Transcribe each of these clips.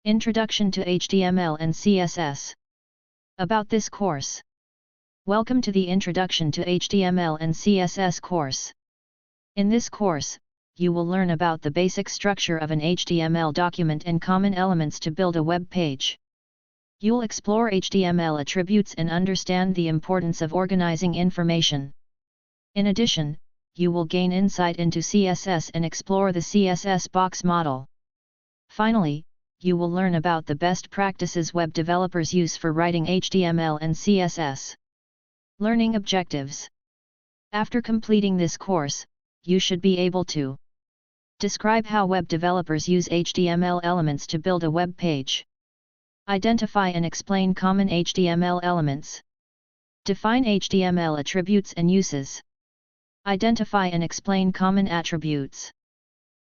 Introduction to HTML and CSS. About this course. Welcome to the Introduction to HTML and CSS course. In this course, you will learn about the basic structure of an HTML document and common elements to build a web page. You'll explore HTML attributes and understand the importance of organizing information. In addition, you will gain insight into CSS and explore the CSS box model. Finally, you will learn about the best practices web developers use for writing HTML and CSS. Learning objectives. After completing this course, you should be able to describe how web developers use HTML elements to build a web page. Identify and explain common HTML elements. Define HTML attributes and uses. Identify and explain common attributes.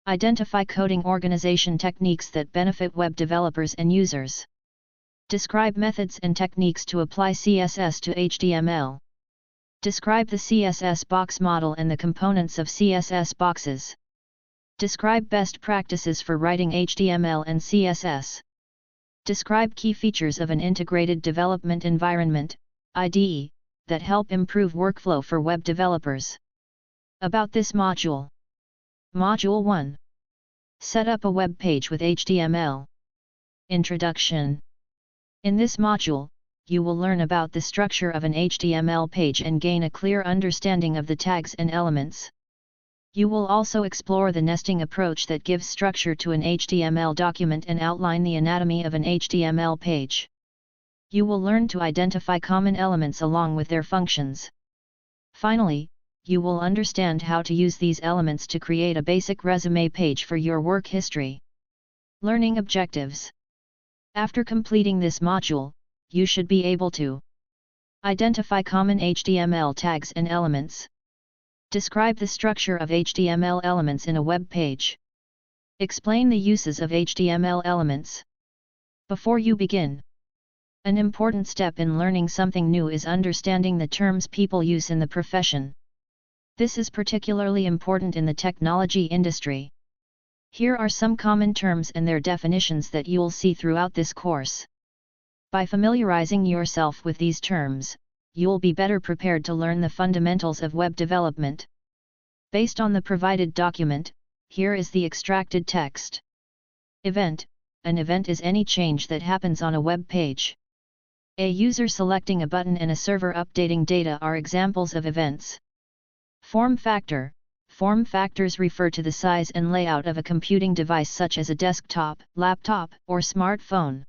Identify coding organization techniques that benefit web developers and users. Describe methods and techniques to apply CSS to HTML. Describe the CSS box model and the components of CSS boxes. Describe best practices for writing HTML and CSS. Describe key features of an integrated development environment, IDE, that help improve workflow for web developers. About this module. Module 1. Set up a web page with HTML. Introduction. In this module, you will learn about the structure of an HTML page and gain a clear understanding of the tags and elements. You will also explore the nesting approach that gives structure to an HTML document and outline the anatomy of an HTML page. You will learn to identify common elements along with their functions. Finally, you will understand how to use these elements to create a basic resume page for your work history. Learning objectives. After completing this module, you should be able to identify common HTML tags and elements. Describe the structure of HTML elements in a web page. Explain the uses of HTML elements. Before you begin, an important step in learning something new is understanding the terms people use in the profession. This is particularly important in the technology industry. Here are some common terms and their definitions that you'll see throughout this course. By familiarizing yourself with these terms, you'll be better prepared to learn the fundamentals of web development. Based on the provided document, here is the extracted text. Event. An event is any change that happens on a web page. A user selecting a button and a server updating data are examples of events. Form factor. Form factors refer to the size and layout of a computing device such as a desktop, laptop, or smartphone.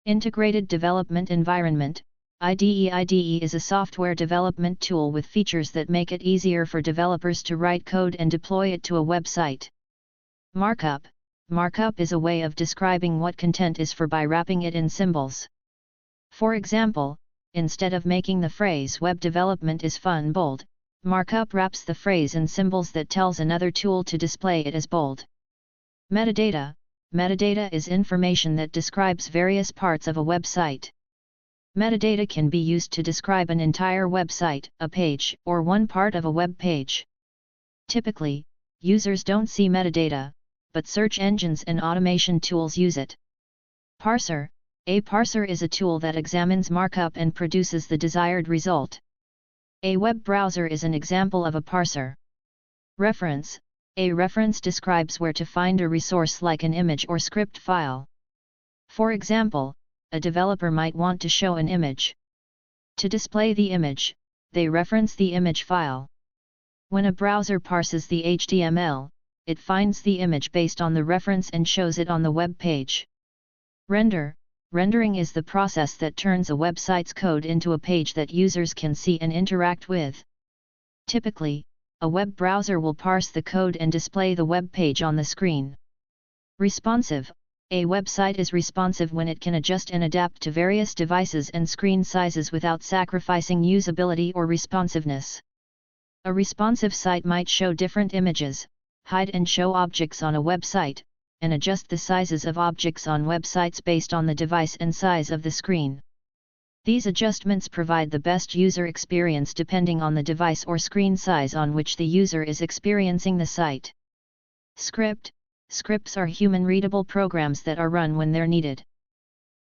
Integrated development environment. IDE. IDE is a software development tool with features that make it easier for developers to write code and deploy it to a website. Markup. Markup is a way of describing what content is for by wrapping it in symbols. For example, instead of making the phrase "web development is fun" bold, markup wraps the phrase in symbols that tells another tool to display it as bold. Metadata. Metadata is information that describes various parts of a website. Metadata can be used to describe an entire website, a page, or one part of a web page. Typically, users don't see metadata, but search engines and automation tools use it. Parser. A parser is a tool that examines markup and produces the desired result. A web browser is an example of a parser. Reference. A reference describes where to find a resource like an image or script file. For example, a developer might want to show an image. To display the image, they reference the image file. When a browser parses the HTML, it finds the image based on the reference and shows it on the web page. Render. Rendering is the process that turns a website's code into a page that users can see and interact with. Typically, a web browser will parse the code and display the web page on the screen. Responsive. A website is responsive when it can adjust and adapt to various devices and screen sizes without sacrificing usability or responsiveness. A responsive site might show different images, hide and show objects on a website, and adjust the sizes of objects on websites based on the device and size of the screen. These adjustments provide the best user experience depending on the device or screen size on which the user is experiencing the site. Script. Scripts are human-readable programs that are run when they're needed.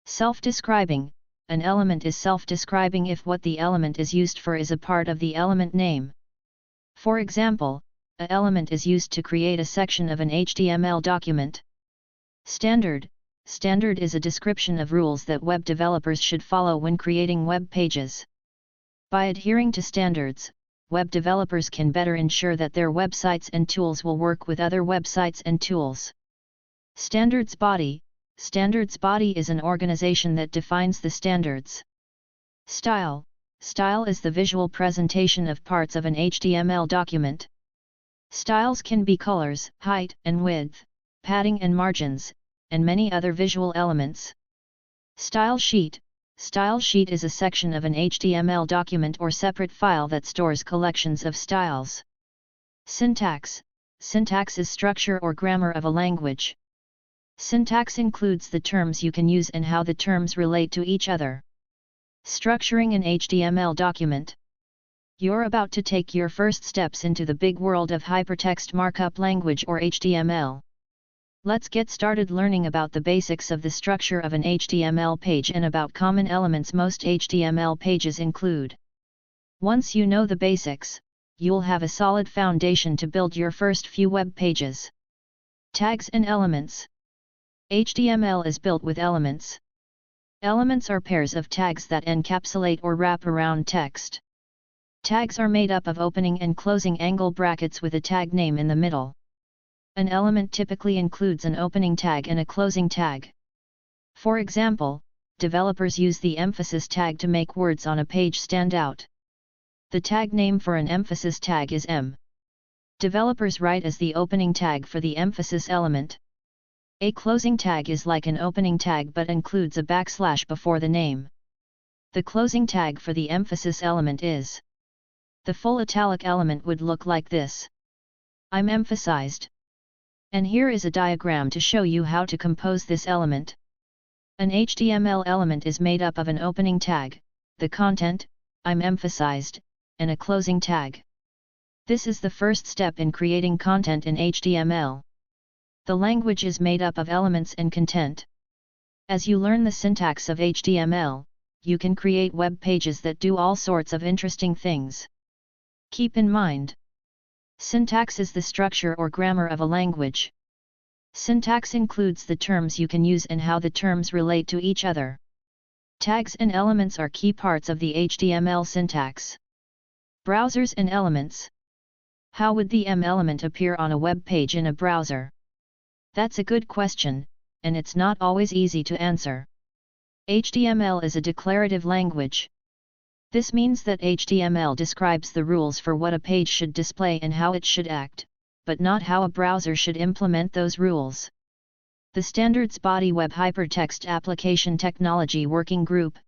Self-describing. An element is self-describing if what the element is used for is a part of the element name. For example, a element is used to create a section of an HTML document. Standard. Standard is a description of rules that web developers should follow when creating web pages. By adhering to standards, web developers can better ensure that their websites and tools will work with other websites and tools. Standards body. Standards body is an organization that defines the standards. Style. Style is the visual presentation of parts of an HTML document. Styles can be colors, height and width, padding and margins, and many other visual elements. Style sheet. Style sheet is a section of an HTML document or separate file that stores collections of styles. Syntax. Syntax is structure or grammar of a language. Syntax includes the terms you can use and how the terms relate to each other. Structuring an HTML document. You're about to take your first steps into the big world of hypertext markup language or HTML. Let's get started learning about the basics of the structure of an HTML page and about common elements most HTML pages include. Once you know the basics, you'll have a solid foundation to build your first few web pages. Tags and elements. HTML is built with elements. Elements are pairs of tags that encapsulate or wrap around text. Tags are made up of opening and closing angle brackets with a tag name in the middle. An element typically includes an opening tag and a closing tag. For example, developers use the emphasis tag to make words on a page stand out. The tag name for an emphasis tag is em. Developers write as the opening tag for the emphasis element. A closing tag is like an opening tag but includes a backslash before the name. The closing tag for the emphasis element is. The full italic element would look like this. I'm emphasized. And here is a diagram to show you how to compose this element. An HTML element is made up of an opening tag, the content, I'm emphasized, and a closing tag. This is the first step in creating content in HTML. The language is made up of elements and content. As you learn the syntax of HTML, you can create web pages that do all sorts of interesting things. Keep in mind, syntax is the structure or grammar of a language. Syntax includes the terms you can use and how the terms relate to each other. Tags and elements are key parts of the HTML syntax. Browsers and elements. How would the em element appear on a web page in a browser? That's a good question, and it's not always easy to answer. HTML is a declarative language. This means that HTML describes the rules for what a page should display and how it should act, but not how a browser should implement those rules. The Standards Body Web Hypertext Application Technology Working Group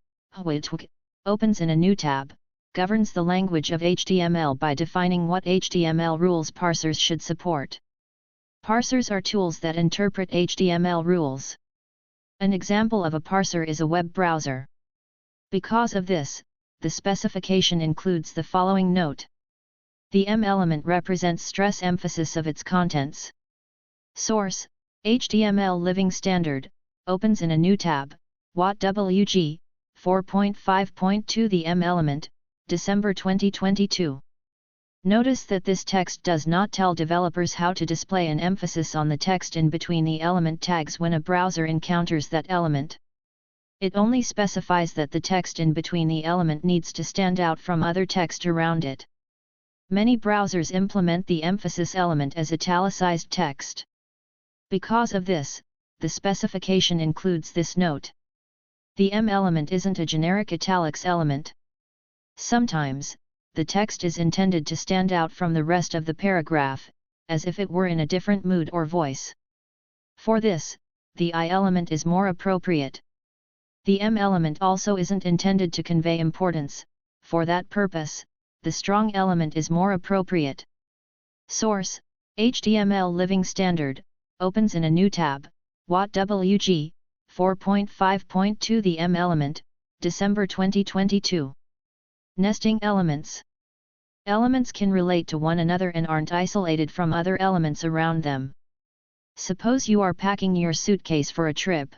opens in a new tab, governs the language of HTML by defining what HTML rules parsers should support. Parsers are tools that interpret HTML rules. An example of a parser is a web browser. Because of this, the specification includes the following note. The em element represents stress emphasis of its contents. Source, HTML Living Standard, opens in a new tab, WG, 4.5.2 The em element, December 2022. Notice that this text does not tell developers how to display an emphasis on the text in between the element tags when a browser encounters that element. It only specifies that the text in between the element needs to stand out from other text around it. Many browsers implement the emphasis element as italicized text. Because of this, the specification includes this note. The em element isn't a generic italics element. Sometimes, the text is intended to stand out from the rest of the paragraph, as if it were in a different mood or voice. For this, the I element is more appropriate. The em element also isn't intended to convey importance. For that purpose, the strong element is more appropriate. Source, HTML Living Standard, opens in a new tab, WG, 4.5.2 The em element, December 2022. Nesting elements. Elements can relate to one another and aren't isolated from other elements around them. Suppose you are packing your suitcase for a trip.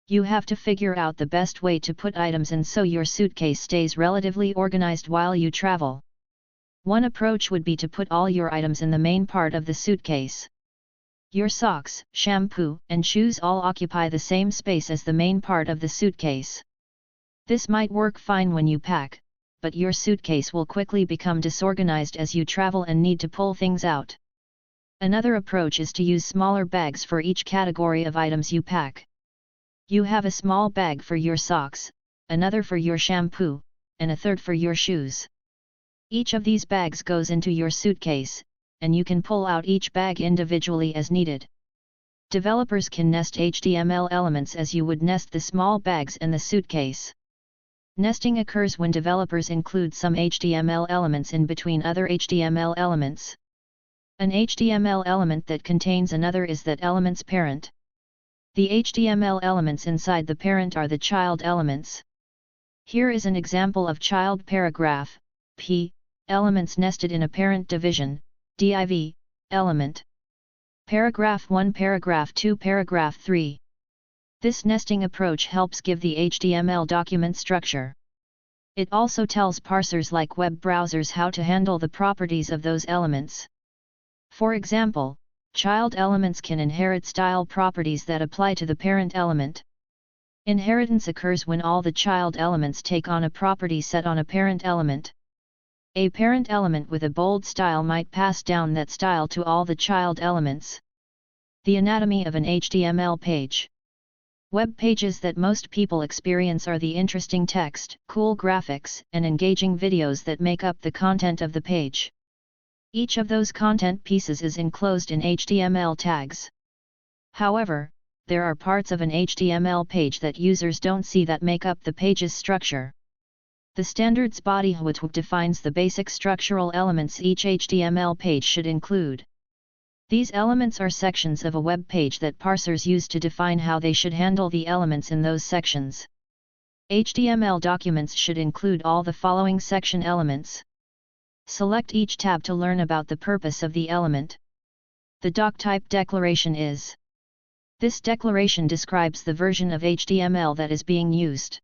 You have to figure out the best way to put items in so your suitcase stays relatively organized while you travel. One approach would be to put all your items in the main part of the suitcase. Your socks, shampoo, and shoes all occupy the same space as the main part of the suitcase. This might work fine when you pack, but your suitcase will quickly become disorganized as you travel and need to pull things out. Another approach is to use smaller bags for each category of items you pack. You have a small bag for your socks, another for your shampoo, and a third for your shoes. Each of these bags goes into your suitcase, and you can pull out each bag individually as needed. Developers can nest HTML elements as you would nest the small bags in the suitcase. Nesting occurs when developers include some HTML elements in between other HTML elements. An HTML element that contains another is that element's parent. The HTML elements inside the parent are the child elements. Here is an example of child paragraph, P, elements nested in a parent division, div, element. Paragraph 1, paragraph 2, paragraph 3. This nesting approach helps give the HTML document structure. It also tells parsers like web browsers how to handle the properties of those elements. For example, child elements can inherit style properties that apply to the parent element. Inheritance occurs when all the child elements take on a property set on a parent element. A parent element with a bold style might pass down that style to all the child elements. The anatomy of an HTML page. Web pages that most people experience are the interesting text, cool graphics, and engaging videos that make up the content of the page. Each of those content pieces is enclosed in HTML tags. However, there are parts of an HTML page that users don't see that make up the page's structure. The standards body HTML defines the basic structural elements each HTML page should include. These elements are sections of a web page that parsers use to define how they should handle the elements in those sections. HTML documents should include all the following section elements. Select each tab to learn about the purpose of the element. The doc type declaration is. This declaration describes the version of HTML that is being used.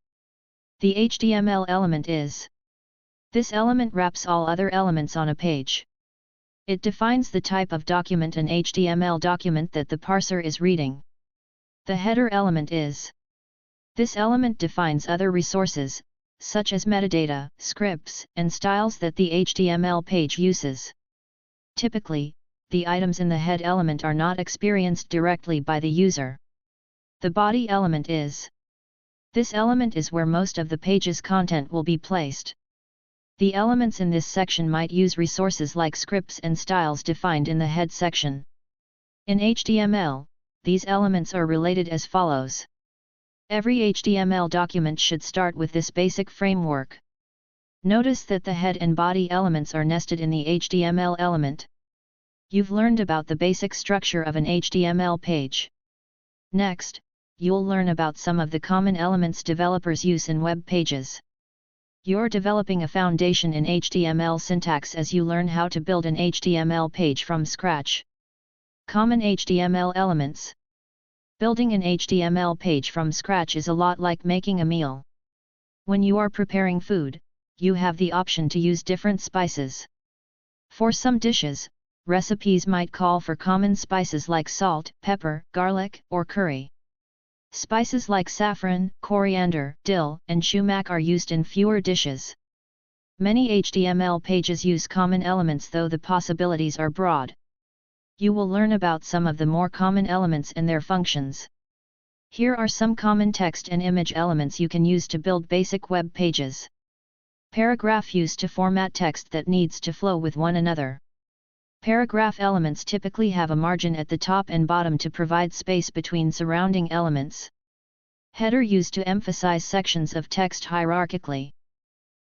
The HTML element is. This element wraps all other elements on a page. It defines the type of document an HTML document that the parser is reading. The header element is. This element defines other resources, such as metadata, scripts, and styles that the HTML page uses. Typically, the items in the head element are not experienced directly by the user. The body element is. This element is where most of the page's content will be placed. The elements in this section might use resources like scripts and styles defined in the head section. In HTML, these elements are related as follows. Every HTML document should start with this basic framework. Notice that the head and body elements are nested in the HTML element. You've learned about the basic structure of an HTML page. Next, you'll learn about some of the common elements developers use in web pages. You're developing a foundation in HTML syntax as you learn how to build an HTML page from scratch. Common HTML elements. Building an HTML page from scratch is a lot like making a meal. When you are preparing food, you have the option to use different spices. For some dishes, recipes might call for common spices like salt, pepper, garlic, or curry. Spices like saffron, coriander, dill, and sumac are used in fewer dishes. Many HTML pages use common elements, though the possibilities are broad. You will learn about some of the more common elements and their functions. Here are some common text and image elements you can use to build basic web pages. Paragraph used to format text that needs to flow with one another. Paragraph elements typically have a margin at the top and bottom to provide space between surrounding elements. Header used to emphasize sections of text hierarchically.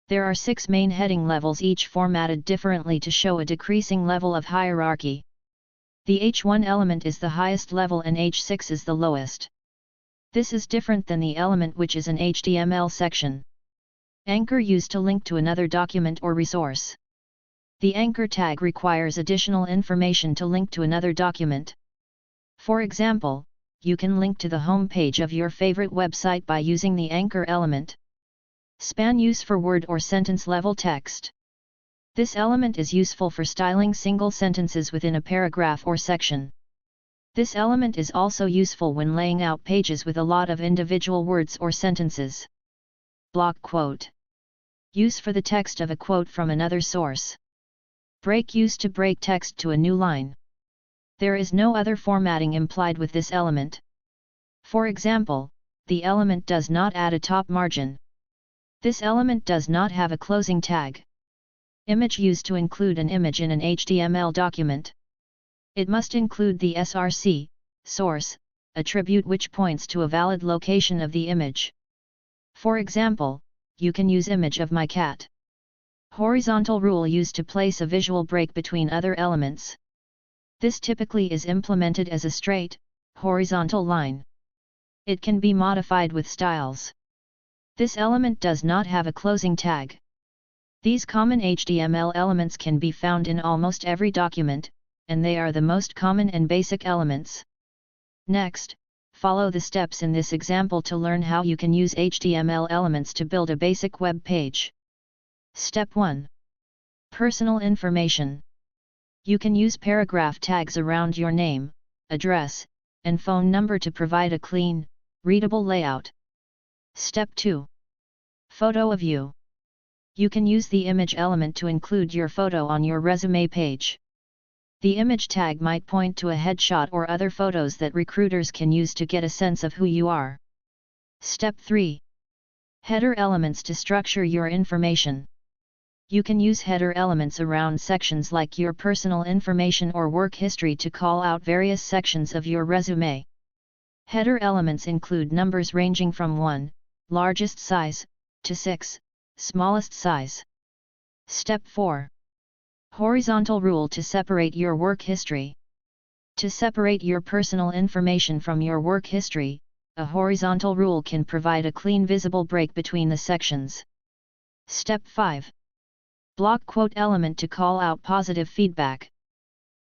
There are 6 main heading levels, each formatted differently to show a decreasing level of hierarchy. The H1 element is the highest level and H6 is the lowest. This is different than the element which is an HTML section. Anchor used to link to another document or resource. The anchor tag requires additional information to link to another document. For example, you can link to the home page of your favorite website by using the anchor element. Span use for word or sentence level text. This element is useful for styling single sentences within a paragraph or section. This element is also useful when laying out pages with a lot of individual words or sentences. Block quote. Use for the text of a quote from another source. Break used to break text to a new line. There is no other formatting implied with this element. For example, the element does not add a top margin. This element does not have a closing tag. Image used to include an image in an HTML document. It must include the src, source, attribute which points to a valid location of the image. For example, you can use image of my cat. Horizontal rule used to place a visual break between other elements. This typically is implemented as a straight, horizontal line. It can be modified with styles. This element does not have a closing tag. These common HTML elements can be found in almost every document, and they are the most common and basic elements. Next, follow the steps in this example to learn how you can use HTML elements to build a basic web page. Step 1. Personal information. You can use paragraph tags around your name, address, and phone number to provide a clean, readable layout. Step 2. Photo of you. You can use the image element to include your photo on your resume page. The image tag might point to a headshot or other photos that recruiters can use to get a sense of who you are. Step 3. Header elements to structure your information. You can use header elements around sections like your personal information or work history to call out various sections of your resume. Header elements include numbers ranging from 1, largest size, to 6, smallest size. Step 4. Horizontal rule to separate your work history. To separate your personal information from your work history, a horizontal rule can provide a clean visible break between the sections. Step 5. Block quote element to call out positive feedback.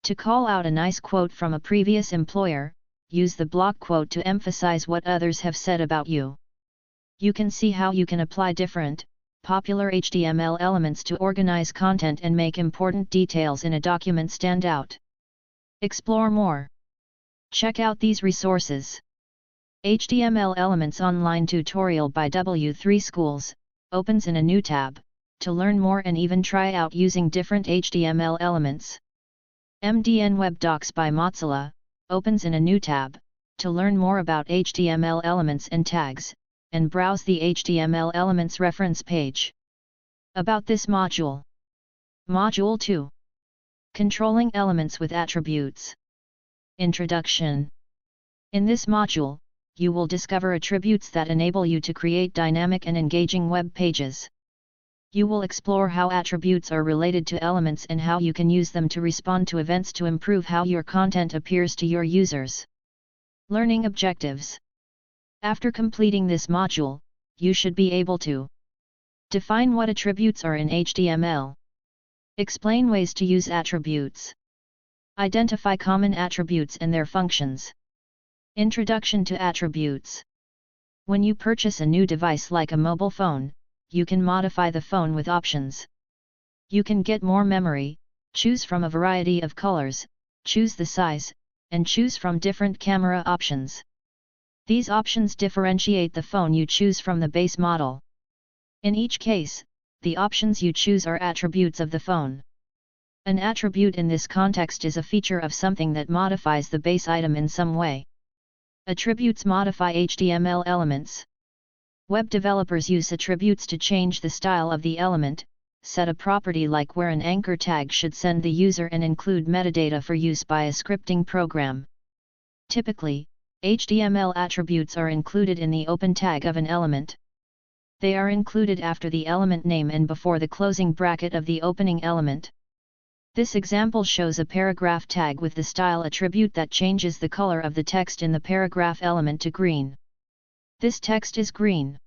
To call out a nice quote from a previous employer, use the block quote to emphasize what others have said about you. You can see how you can apply different, popular HTML elements to organize content and make important details in a document stand out. Explore more. Check out these resources. HTML Elements Online Tutorial by W3 Schools, opens in a new tab, to learn more and even try out using different HTML elements. MDN Web Docs by Mozilla, opens in a new tab, to learn more about HTML elements and tags, and browse the HTML elements reference page. About this module. Module 2. Controlling elements with attributes. Introduction. In this module, you will discover attributes that enable you to create dynamic and engaging web pages. You will explore how attributes are related to elements and how you can use them to respond to events to improve how your content appears to your users. Learning objectives. After completing this module, you should be able to define what attributes are in HTML. Explain ways to use attributes. Identify common attributes and their functions. Introduction to attributes. When you purchase a new device like a mobile phone, you can modify the phone with options. You can get more memory, choose from a variety of colors, choose the size, and choose from different camera options. These options differentiate the phone you choose from the base model. In each case, the options you choose are attributes of the phone. An attribute in this context is a feature of something that modifies the base item in some way. Attributes modify HTML elements. Web developers use attributes to change the style of the element, set a property like where an anchor tag should send the user and include metadata for use by a scripting program. Typically, HTML attributes are included in the open tag of an element. They are included after the element name and before the closing bracket of the opening element. This example shows a paragraph tag with the style attribute that changes the color of the text in the paragraph element to green. This text is green.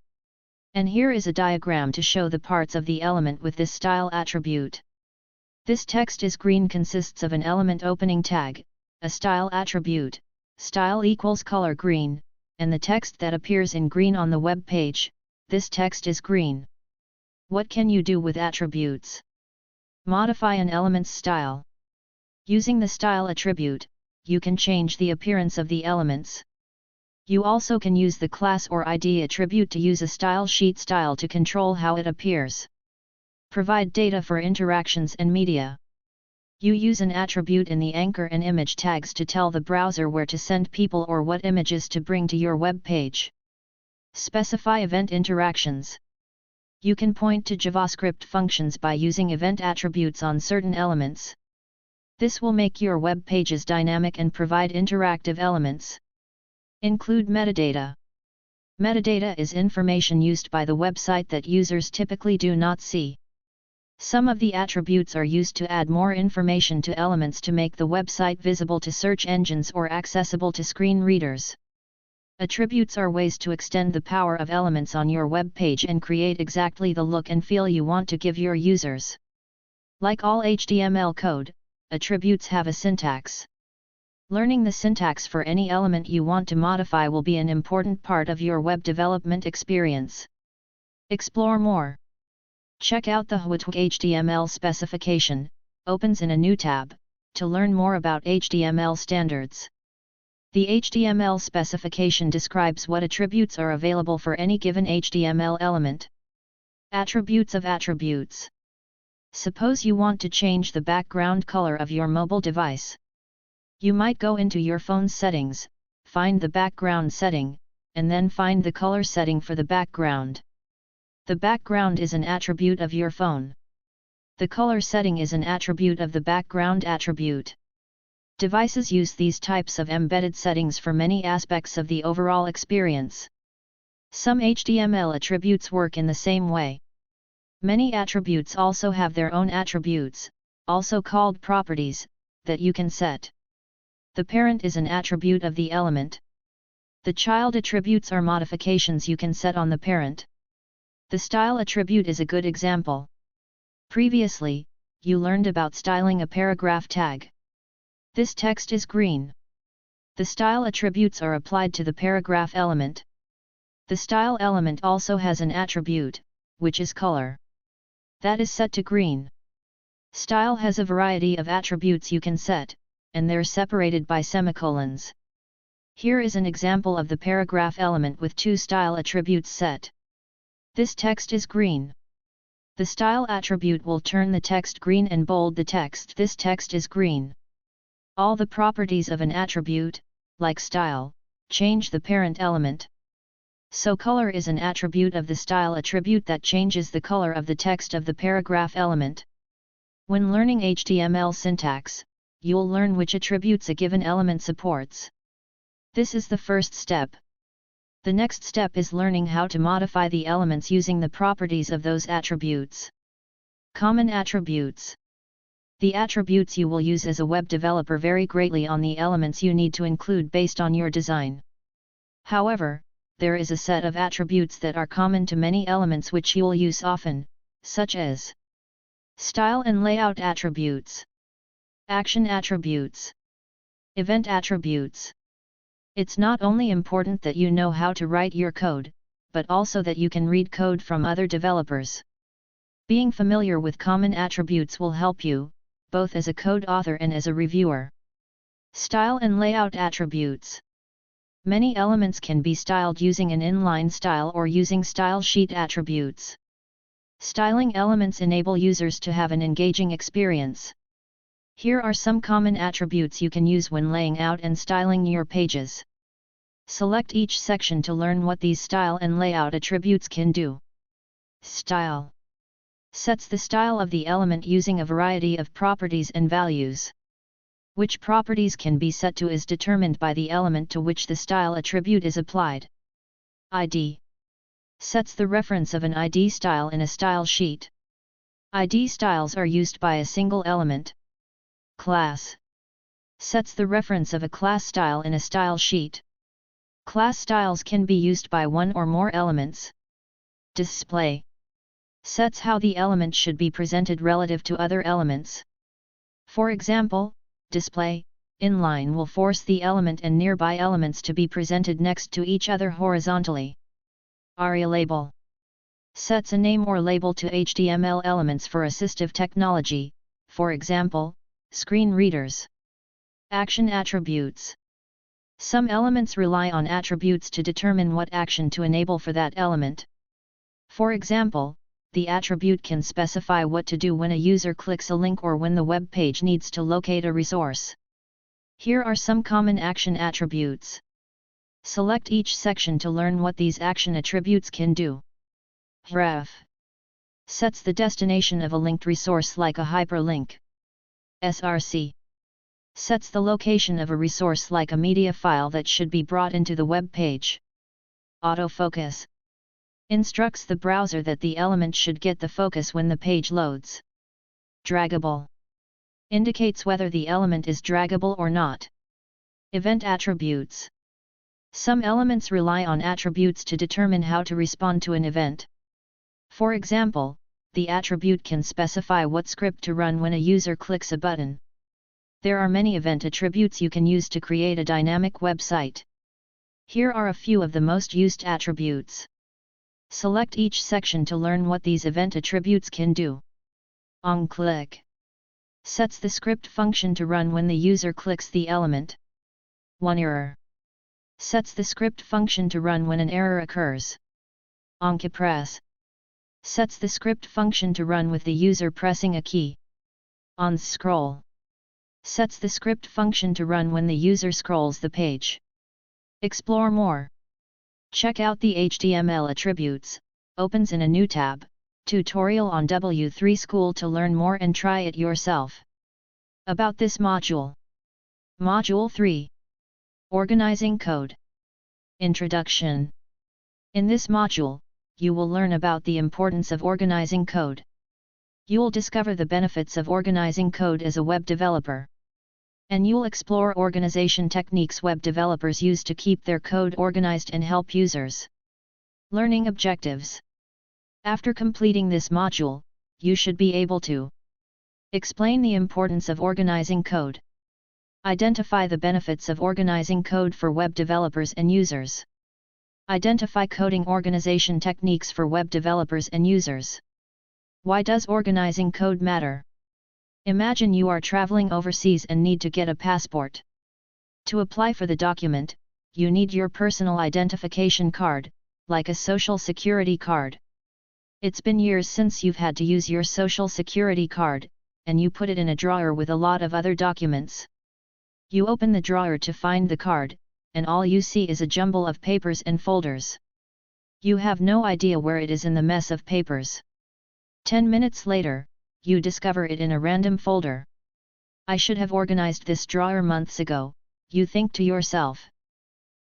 And here is a diagram to show the parts of the element with this style attribute. This text is green consists of an element opening tag, a style attribute, style equals color green, and the text that appears in green on the web page, this text is green. What can you do with attributes? Modify an element's style. Using the style attribute, you can change the appearance of the elements. You also can use the class or ID attribute to use a style sheet style to control how it appears. Provide data for interactions and media. You use an attribute in the anchor and image tags to tell the browser where to send people or what images to bring to your web page. Specify event interactions. You can point to JavaScript functions by using event attributes on certain elements. This will make your web pages dynamic and provide interactive elements. Include metadata. Metadata is information used by the website that users typically do not see. Some of the attributes are used to add more information to elements to make the website visible to search engines or accessible to screen readers. Attributes are ways to extend the power of elements on your web page and create exactly the look and feel you want to give your users. Like all HTML code, attributes have a syntax. Learning the syntax for any element you want to modify will be an important part of your web development experience. Explore more. Check out the HTML specification, opens in a new tab, to learn more about HTML standards. The HTML specification describes what attributes are available for any given HTML element. Attributes of attributes. Suppose you want to change the background color of your mobile device. You might go into your phone's settings, find the background setting, and then find the color setting for the background. The background is an attribute of your phone. The color setting is an attribute of the background attribute. Devices use these types of embedded settings for many aspects of the overall experience. Some HTML attributes work in the same way. Many attributes also have their own attributes, also called properties, that you can set. The parent is an attribute of the element. The child attributes are modifications you can set on the parent. The style attribute is a good example. Previously, you learned about styling a paragraph tag. This text is green. The style attributes are applied to the paragraph element. The style element also has an attribute, which is color. That is set to green. Style has a variety of attributes you can set, and they're separated by semicolons. Here is an example of the paragraph element with two style attributes set. This text is green. The style attribute will turn the text green and bold the text. This text is green. All the properties of an attribute, like style, change the parent element. So color is an attribute of the style attribute that changes the color of the text of the paragraph element. When learning HTML syntax, you'll learn which attributes a given element supports. This is the first step. The next step is learning how to modify the elements using the properties of those attributes. Common attributes. The attributes you will use as a web developer vary greatly on the elements you need to include based on your design. However, there is a set of attributes that are common to many elements which you'll use often, such as style and layout attributes, action attributes, event attributes. It's not only important that you know how to write your code, but also that you can read code from other developers. Being familiar with common attributes will help you, both as a code author and as a reviewer. Style and layout attributes. Many elements can be styled using an inline style or using style sheet attributes. Styling elements enable users to have an engaging experience. Here are some common attributes you can use when laying out and styling your pages. Select each section to learn what these style and layout attributes can do. Style sets the style of the element using a variety of properties and values. Which properties can be set to is determined by the element to which the style attribute is applied. ID sets the reference of an ID style in a style sheet. ID styles are used by a single element. Class sets the reference of a class style in a style sheet. Class styles can be used by one or more elements. Display sets how the element should be presented relative to other elements. For example, display Inline will force the element and nearby elements to be presented next to each other horizontally. ARIA label sets a name or label to HTML elements for assistive technology, for example, screen readers. Action attributes. Some elements rely on attributes to determine what action to enable for that element. For example, the attribute can specify what to do when a user clicks a link or when the web page needs to locate a resource. Here are some common action attributes. Select each section to learn what these action attributes can do. Ref sets the destination of a linked resource like a hyperlink. SRC sets the location of a resource like a media file that should be brought into the web page. Autofocus instructs the browser that the element should get the focus when the page loads. Draggable indicates whether the element is draggable or not. Event attributes. Some elements rely on attributes to determine how to respond to an event. For example, the attribute can specify what script to run when a user clicks a button. There are many event attributes you can use to create a dynamic website. Here are a few of the most used attributes. Select each section to learn what these event attributes can do. OnClick sets the script function to run when the user clicks the element. OneError sets the script function to run when an error occurs. OnCompress sets the script function to run with the user pressing a key. OnScroll sets the script function to run when the user scrolls the page. Explore more. Check out the HTML attributes, opens in a new tab, tutorial on W3 School to learn more and try it yourself. About this module. Module 3. Organizing Code. Introduction. In this module, you will learn about the importance of organizing code. You'll discover the benefits of organizing code as a web developer. And you'll explore organization techniques web developers use to keep their code organized and help users. Learning objectives. After completing this module, you should be able to explain the importance of organizing code. Identify the benefits of organizing code for web developers and users. Identify coding organization techniques for web developers and users. Why does organizing code matter? Imagine you are traveling overseas and need to get a passport. To apply for the document, you need your personal identification card, like a social security card. It's been years since you've had to use your social security card, and you put it in a drawer with a lot of other documents. You open the drawer to find the card, and all you see is a jumble of papers and folders. You have no idea where it is in the mess of papers. 10 minutes later, you discover it in a random folder. I should have organized this drawer months ago, you think to yourself.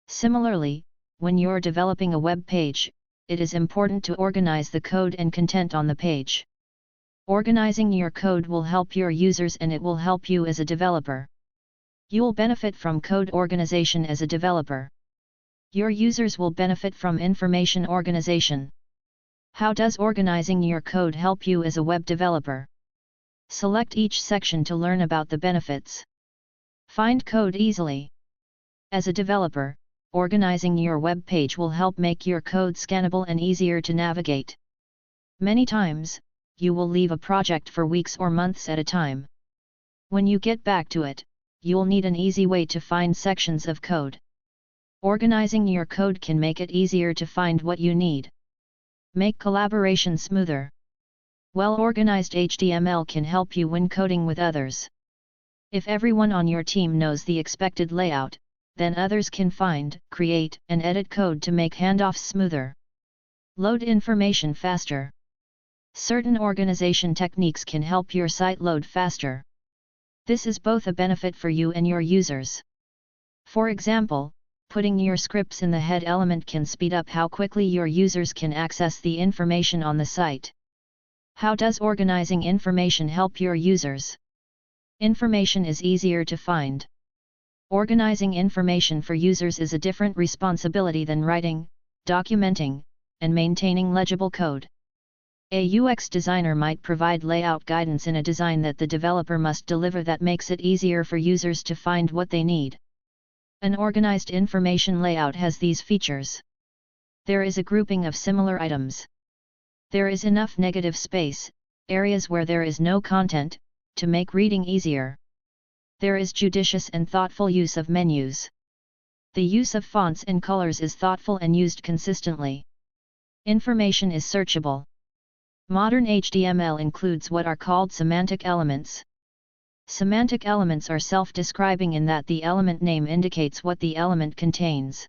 Similarly, when you're developing a web page, it is important to organize the code and content on the page. Organizing your code will help your users and it will help you as a developer. You'll benefit from code organization as a developer. Your users will benefit from information organization. How does organizing your code help you as a web developer? Select each section to learn about the benefits. Find code easily. As a developer, organizing your web page will help make your code scannable and easier to navigate. Many times, you will leave a project for weeks or months at a time. When you get back to it, you'll need an easy way to find sections of code. Organizing your code can make it easier to find what you need. Make collaboration smoother. Well-organized HTML can help you when coding with others. If everyone on your team knows the expected layout, then others can find, create, and edit code to make handoffs smoother. Load information faster. Certain organization techniques can help your site load faster. This is both a benefit for you and your users. For example, putting your scripts in the head element can speed up how quickly your users can access the information on the site. How does organizing information help your users? Information is easier to find. Organizing information for users is a different responsibility than writing, documenting, and maintaining legible code. A UX designer might provide layout guidance in a design that the developer must deliver that makes it easier for users to find what they need. An organized information layout has these features. There is a grouping of similar items. There is enough negative space, areas where there is no content, to make reading easier. There is judicious and thoughtful use of menus. The use of fonts and colors is thoughtful and used consistently. Information is searchable. Modern HTML includes what are called semantic elements. Semantic elements are self-describing in that the element name indicates what the element contains.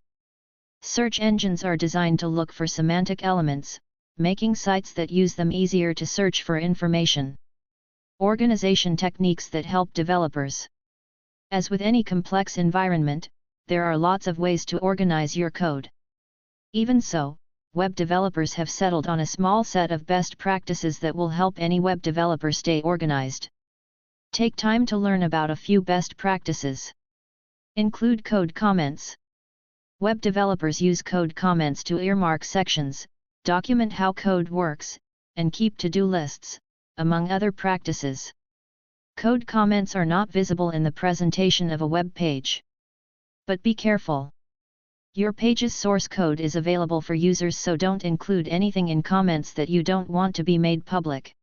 Search engines are designed to look for semantic elements, making sites that use them easier to search for information. Organization techniques that help developers. As with any complex environment, there are lots of ways to organize your code. Even so, web developers have settled on a small set of best practices that will help any web developer stay organized. Take time to learn about a few best practices. Include code comments. Web developers use code comments to earmark sections, document how code works, and keep to-do lists, among other practices. Code comments are not visible in the presentation of a web page. But be careful. Your page's source code is available for users, so don't include anything in comments that you don't want to be made public.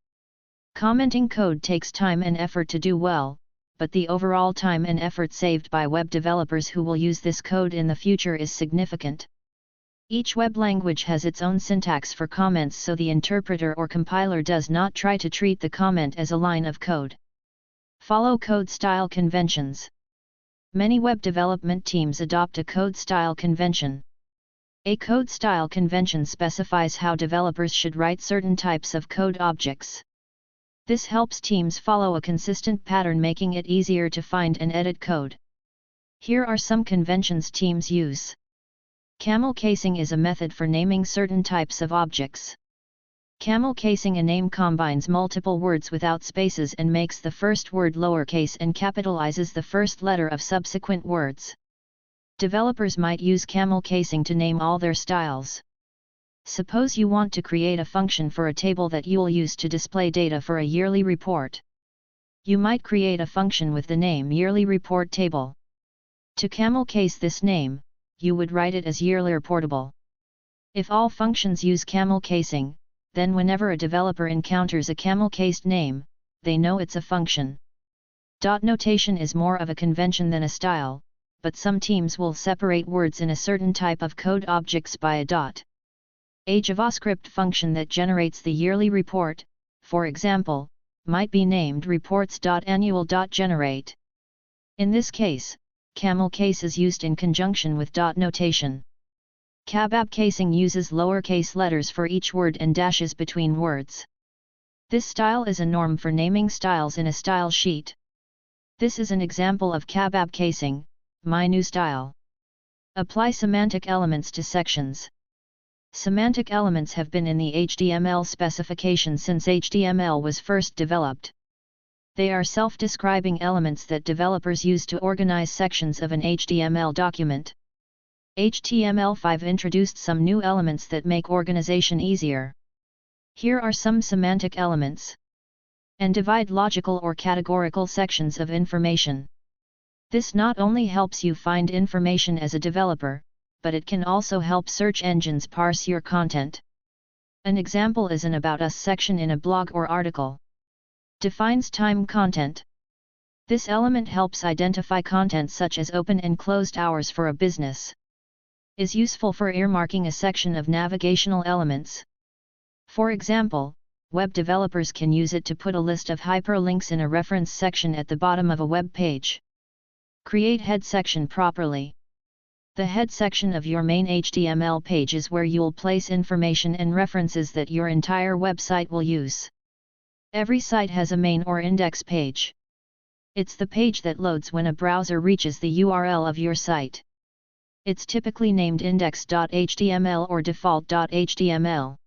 Commenting code takes time and effort to do well, but the overall time and effort saved by web developers who will use this code in the future is significant. Each web language has its own syntax for comments, so the interpreter or compiler does not try to treat the comment as a line of code. Follow code style conventions. Many web development teams adopt a code style convention. A code style convention specifies how developers should write certain types of code objects. This helps teams follow a consistent pattern, making it easier to find and edit code. Here are some conventions teams use. Camel casing is a method for naming certain types of objects. Camel casing a name combines multiple words without spaces and makes the first word lowercase and capitalizes the first letter of subsequent words. Developers might use camel casing to name all their styles. Suppose you want to create a function for a table that you'll use to display data for a yearly report. You might create a function with the name yearly report table. To camel case this name, you would write it as yearly reportable. If all functions use camel casing, then whenever a developer encounters a camel-cased name, they know it's a function. Dot notation is more of a convention than a style, but some teams will separate words in a certain type of code objects by a dot. A JavaScript function that generates the yearly report, for example, might be named reports.annual.generate. In this case, camel case is used in conjunction with dot notation. Kebab casing uses lowercase letters for each word and dashes between words. This style is a norm for naming styles in a style sheet. This is an example of kebab casing, my new style. Apply semantic elements to sections. Semantic elements have been in the HTML specification since HTML was first developed. They are self-describing elements that developers use to organize sections of an HTML document. HTML5 introduced some new elements that make organization easier. Here are some semantic elements. And divide logical or categorical sections of information. This not only helps you find information as a developer, but it can also help search engines parse your content. An example is an About Us section in a blog or article. Defines time content. This element helps identify content such as open and closed hours for a business. Is useful for earmarking a section of navigational elements. For example, web developers can use it to put a list of hyperlinks in a reference section at the bottom of a web page. Create head section properly. The head section of your main HTML page is where you'll place information and references that your entire website will use. Every site has a main or index page. It's the page that loads when a browser reaches the URL of your site. It's typically named index.html or default.html.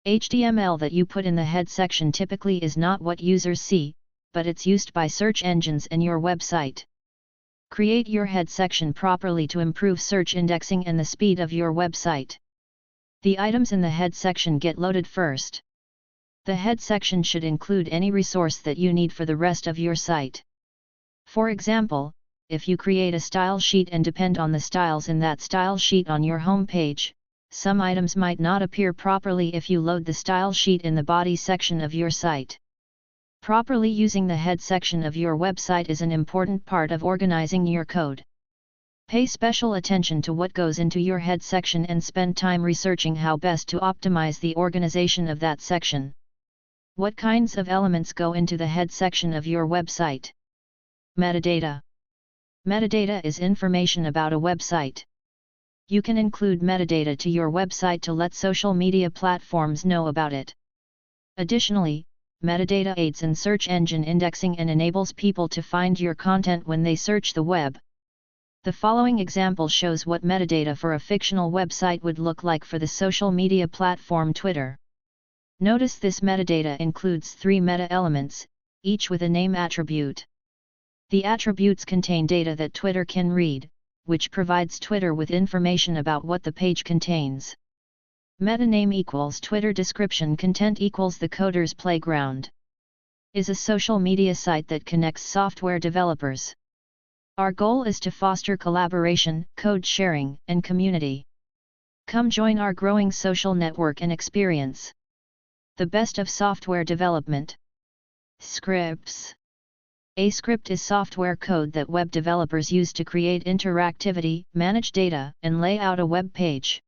HTML that you put in the head section typically is not what users see, but it's used by search engines and your website. Create your head section properly to improve search indexing and the speed of your website. The items in the head section get loaded first. The head section should include any resource that you need for the rest of your site. For example, if you create a style sheet and depend on the styles in that style sheet on your home page, some items might not appear properly if you load the style sheet in the body section of your site. Properly using the head section of your website is an important part of organizing your code. Pay special attention to what goes into your head section and spend time researching how best to optimize the organization of that section. What kinds of elements go into the head section of your website? Metadata. Metadata is information about a website. You can include metadata to your website to let social media platforms know about it. Additionally, metadata aids in search engine indexing and enables people to find your content when they search the web. The following example shows what metadata for a fictional website would look like for the social media platform Twitter. Notice this metadata includes 3 meta elements, each with a name attribute. The attributes contain data that Twitter can read, which provides Twitter with information about what the page contains. Meta name equals Twitter description content equals the coder's playground. Is a social media site that connects software developers. Our goal is to foster collaboration, code sharing, and community. Come join our growing social network and experience the best of software development. Scripts. A script is software code that web developers use to create interactivity, manage data, and lay out a web page.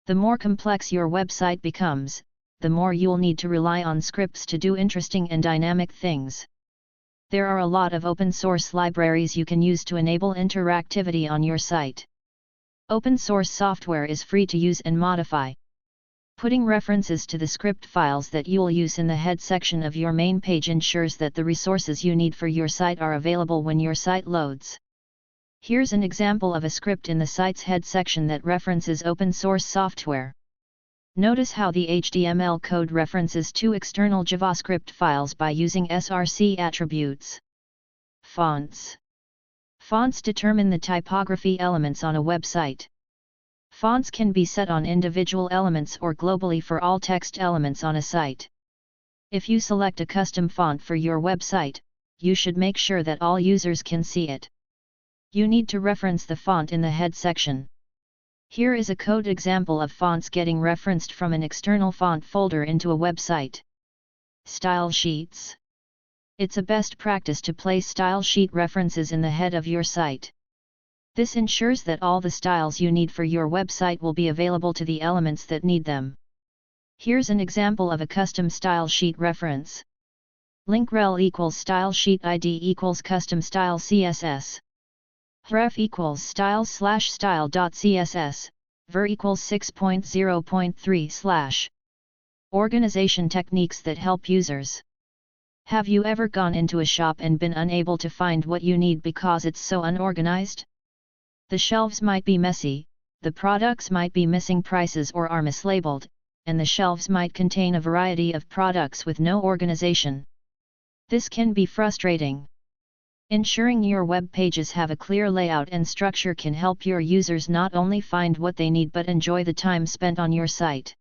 The more complex your website becomes, the more you'll need to rely on scripts to do interesting and dynamic things. There are a lot of open source libraries you can use to enable interactivity on your site. Open source software is free to use and modify. Putting references to the script files that you'll use in the head section of your main page ensures that the resources you need for your site are available when your site loads. Here's an example of a script in the site's head section that references open source software. Notice how the HTML code references 2 external JavaScript files by using src attributes. Fonts. Fonts determine the typography elements on a website. Fonts can be set on individual elements or globally for all text elements on a site. If you select a custom font for your website, you should make sure that all users can see it. You need to reference the font in the head section. Here is a code example of fonts getting referenced from an external font folder into a website. Style sheets. It's a best practice to place style sheet references in the head of your site. This ensures that all the styles you need for your website will be available to the elements that need them. Here's an example of a custom style sheet reference. Link rel equals style sheet ID equals custom style CSS. Href equals styles/style.css, ver equals 6.0.3/. Organization techniques that help users. Have you ever gone into a shop and been unable to find what you need because it's so unorganized? The shelves might be messy, the products might be missing prices or are mislabeled, and the shelves might contain a variety of products with no organization. This can be frustrating. Ensuring your web pages have a clear layout and structure can help your users not only find what they need but enjoy the time spent on your site.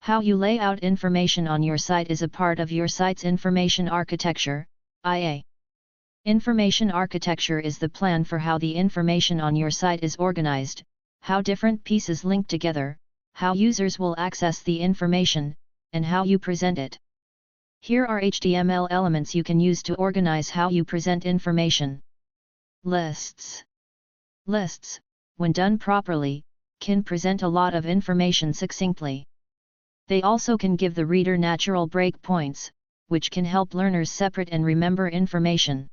How you lay out information on your site is a part of your site's information architecture, IA. Information architecture is the plan for how the information on your site is organized, how different pieces link together, how users will access the information, and how you present it. Here are HTML elements you can use to organize how you present information. Lists. Lists, when done properly, can present a lot of information succinctly. They also can give the reader natural breakpoints, which can help learners separate and remember information.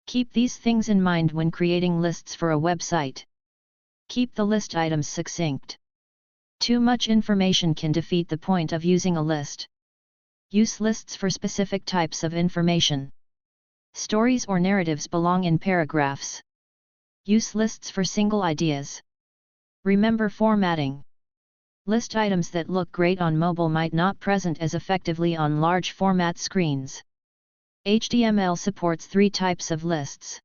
Keep these things in mind when creating lists for a website. Keep the list items succinct. Too much information can defeat the point of using a list. Use lists for specific types of information. Stories or narratives belong in paragraphs. Use lists for single ideas. Remember formatting. List items that look great on mobile might not present as effectively on large format screens. HTML supports 3 types of lists.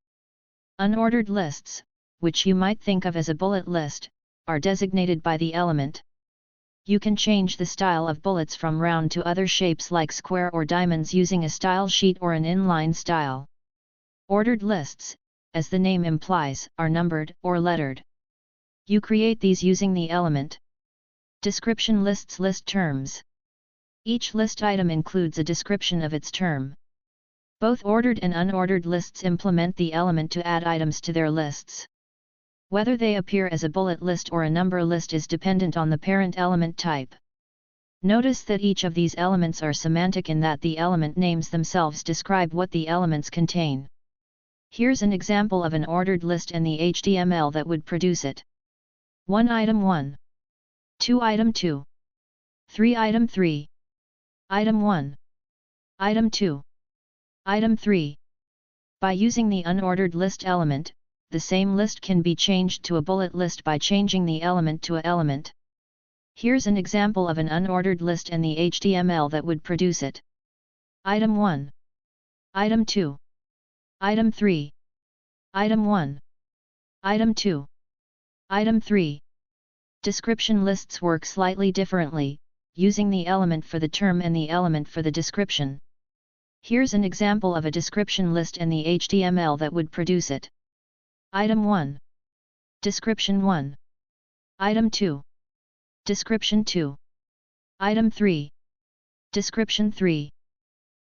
Unordered lists, which you might think of as a bullet list, are designated by the element. You can change the style of bullets from round to other shapes like square or diamonds using a style sheet or an inline style. Ordered lists, as the name implies, are numbered or lettered. You create these using the element description lists list terms. Each list item includes a description of its term. Both ordered and unordered lists implement the element to add items to their lists. Whether they appear as a bullet list or a number list is dependent on the parent element type. Notice that each of these elements are semantic in that the element names themselves describe what the elements contain. Here's an example of an ordered list and the HTML that would produce it. 1 item 1. 2 item 2. 3 item 3. Item 1. Item 2. Item 3. By using the unordered list element, the same list can be changed to a bullet list by changing the element to a element. Here's an example of an unordered list and the HTML that would produce it. Item 1. Item 2. Item 3. Item 1. Item 2. Item 3. Description lists work slightly differently, using the element for the term and the element for the description. Here's an example of a description list and the HTML that would produce it. Item 1. Description 1. Item 2. Description 2. Item 3. Description 3.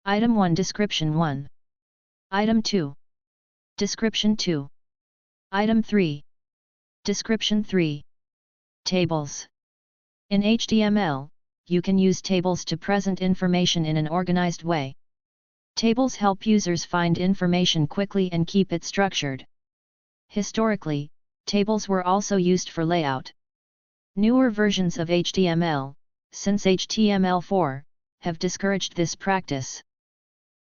Item 1. Description 1. Item 2. Description 2. Item 3. Description 3. Tables. In HTML, you can use tables to present information in an organized way. Tables help users find information quickly and keep it structured. Historically, tables were also used for layout. Newer versions of HTML, since HTML4, have discouraged this practice.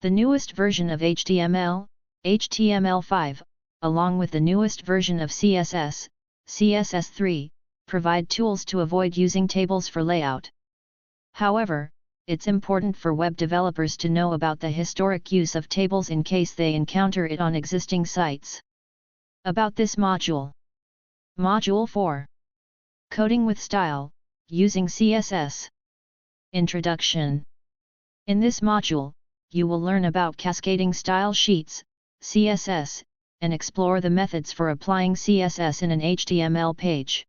The newest version of HTML, HTML5, along with the newest version of CSS, CSS3, provide tools to avoid using tables for layout. However, it's important for web developers to know about the historic use of tables in case they encounter it on existing sites. About this module. Module 4. Coding with Style, using CSS. Introduction. In this module, you will learn about cascading style sheets, CSS, and explore the methods for applying CSS in an HTML page.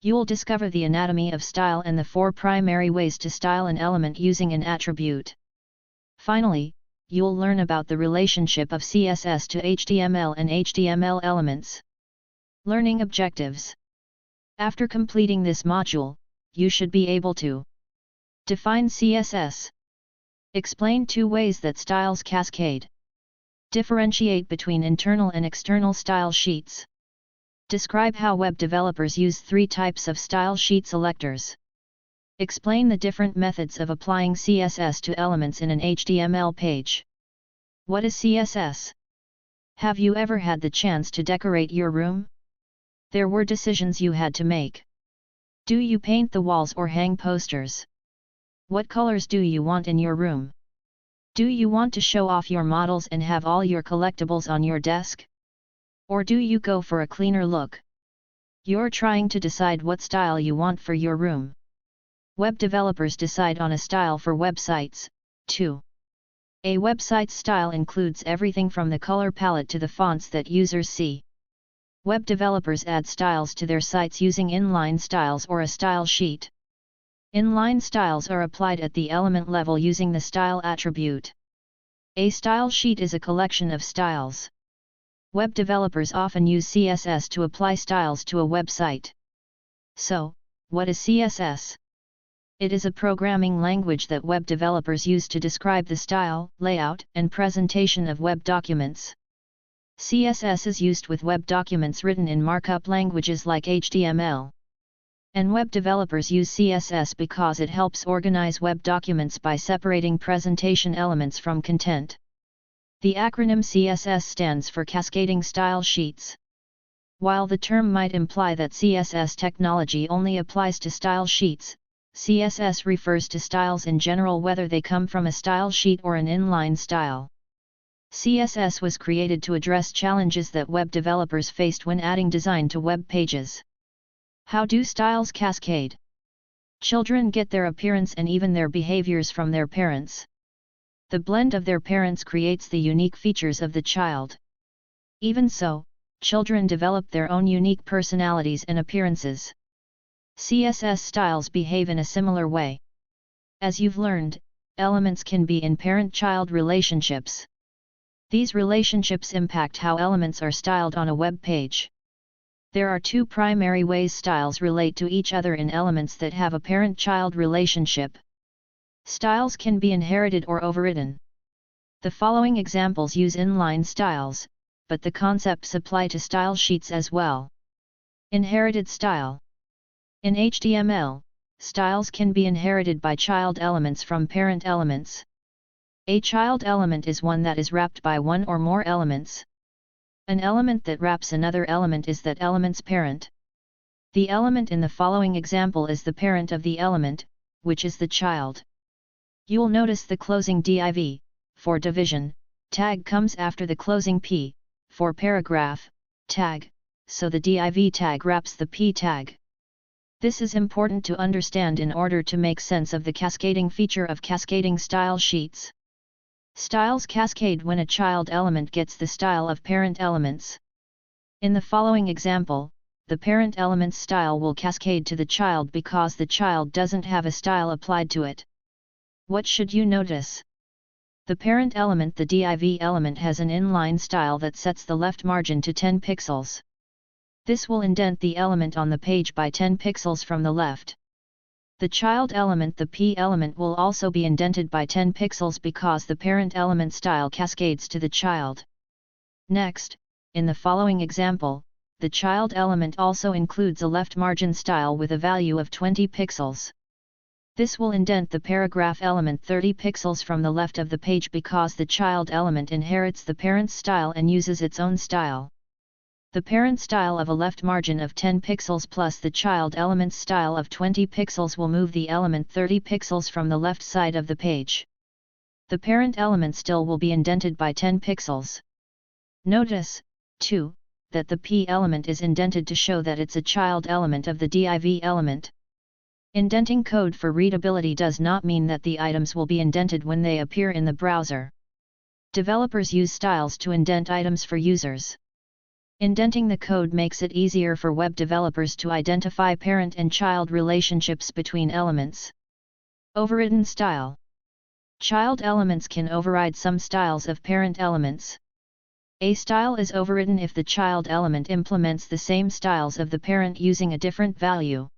You'll discover the anatomy of style and the 4 primary ways to style an element using an attribute. Finally, you'll learn about the relationship of CSS to HTML and HTML elements. Learning objectives. After completing this module, you should be able to define CSS. Explain 2 ways that styles cascade. Differentiate between internal and external style sheets. Describe how web developers use 3 types of style sheet selectors. Explain the different methods of applying CSS to elements in an HTML page. What is CSS? Have you ever had the chance to decorate your room? There were decisions you had to make. Do you paint the walls or hang posters? What colors do you want in your room? Do you want to show off your models and have all your collectibles on your desk? Or do you go for a cleaner look? You're trying to decide what style you want for your room. Web developers decide on a style for websites, too. A website's style includes everything from the color palette to the fonts that users see. Web developers add styles to their sites using inline styles or a style sheet. Inline styles are applied at the element level using the style attribute. A style sheet is a collection of styles. Web developers often use CSS to apply styles to a website. So, what is CSS? It is a programming language that web developers use to describe the style, layout, and presentation of web documents. CSS is used with web documents written in markup languages like HTML. And web developers use CSS because it helps organize web documents by separating presentation elements from content. The acronym CSS stands for Cascading Style Sheets. While the term might imply that CSS technology only applies to style sheets, CSS refers to styles in general whether they come from a style sheet or an inline style. CSS was created to address challenges that web developers faced when adding design to web pages. How do styles cascade? Children get their appearance and even their behaviors from their parents. The blend of their parents creates the unique features of the child. Even so, children develop their own unique personalities and appearances. CSS styles behave in a similar way. As you've learned, elements can be in parent-child relationships. These relationships impact how elements are styled on a web page. There are two primary ways styles relate to each other in elements that have a parent-child relationship. Styles can be inherited or overridden. The following examples use inline styles, but the concepts apply to style sheets as well. Inherited style. In HTML, styles can be inherited by child elements from parent elements. A child element is one that is wrapped by one or more elements. An element that wraps another element is that element's parent. The element in the following example is the parent of the element, which is the child. You'll notice the closing div, for division, tag comes after the closing p, for paragraph, tag, so the div tag wraps the p tag. This is important to understand in order to make sense of the cascading feature of cascading style sheets. Styles cascade when a child element gets the style of parent elements. In the following example, the parent element's style will cascade to the child because the child doesn't have a style applied to it. What should you notice? The parent element, the div element, has an inline style that sets the left margin to 10 pixels. This will indent the element on the page by 10 pixels from the left. The child element, the P element, will also be indented by 10 pixels because the parent element style cascades to the child. Next, in the following example, the child element also includes a left margin style with a value of 20 pixels. This will indent the paragraph element 30 pixels from the left of the page because the child element inherits the parent's style and uses its own style. The parent style of a left margin of 10 pixels plus the child element's style of 20 pixels will move the element 30 pixels from the left side of the page. The parent element still will be indented by 10 pixels. Notice, too, that the P element is indented to show that it's a child element of the div element. Indenting code for readability does not mean that the items will be indented when they appear in the browser. Developers use styles to indent items for users. Indenting the code makes it easier for web developers to identify parent and child relationships between elements. Overridden style. Child elements can override some styles of parent elements. A style is overridden if the child element implements the same styles of the parent using a different value.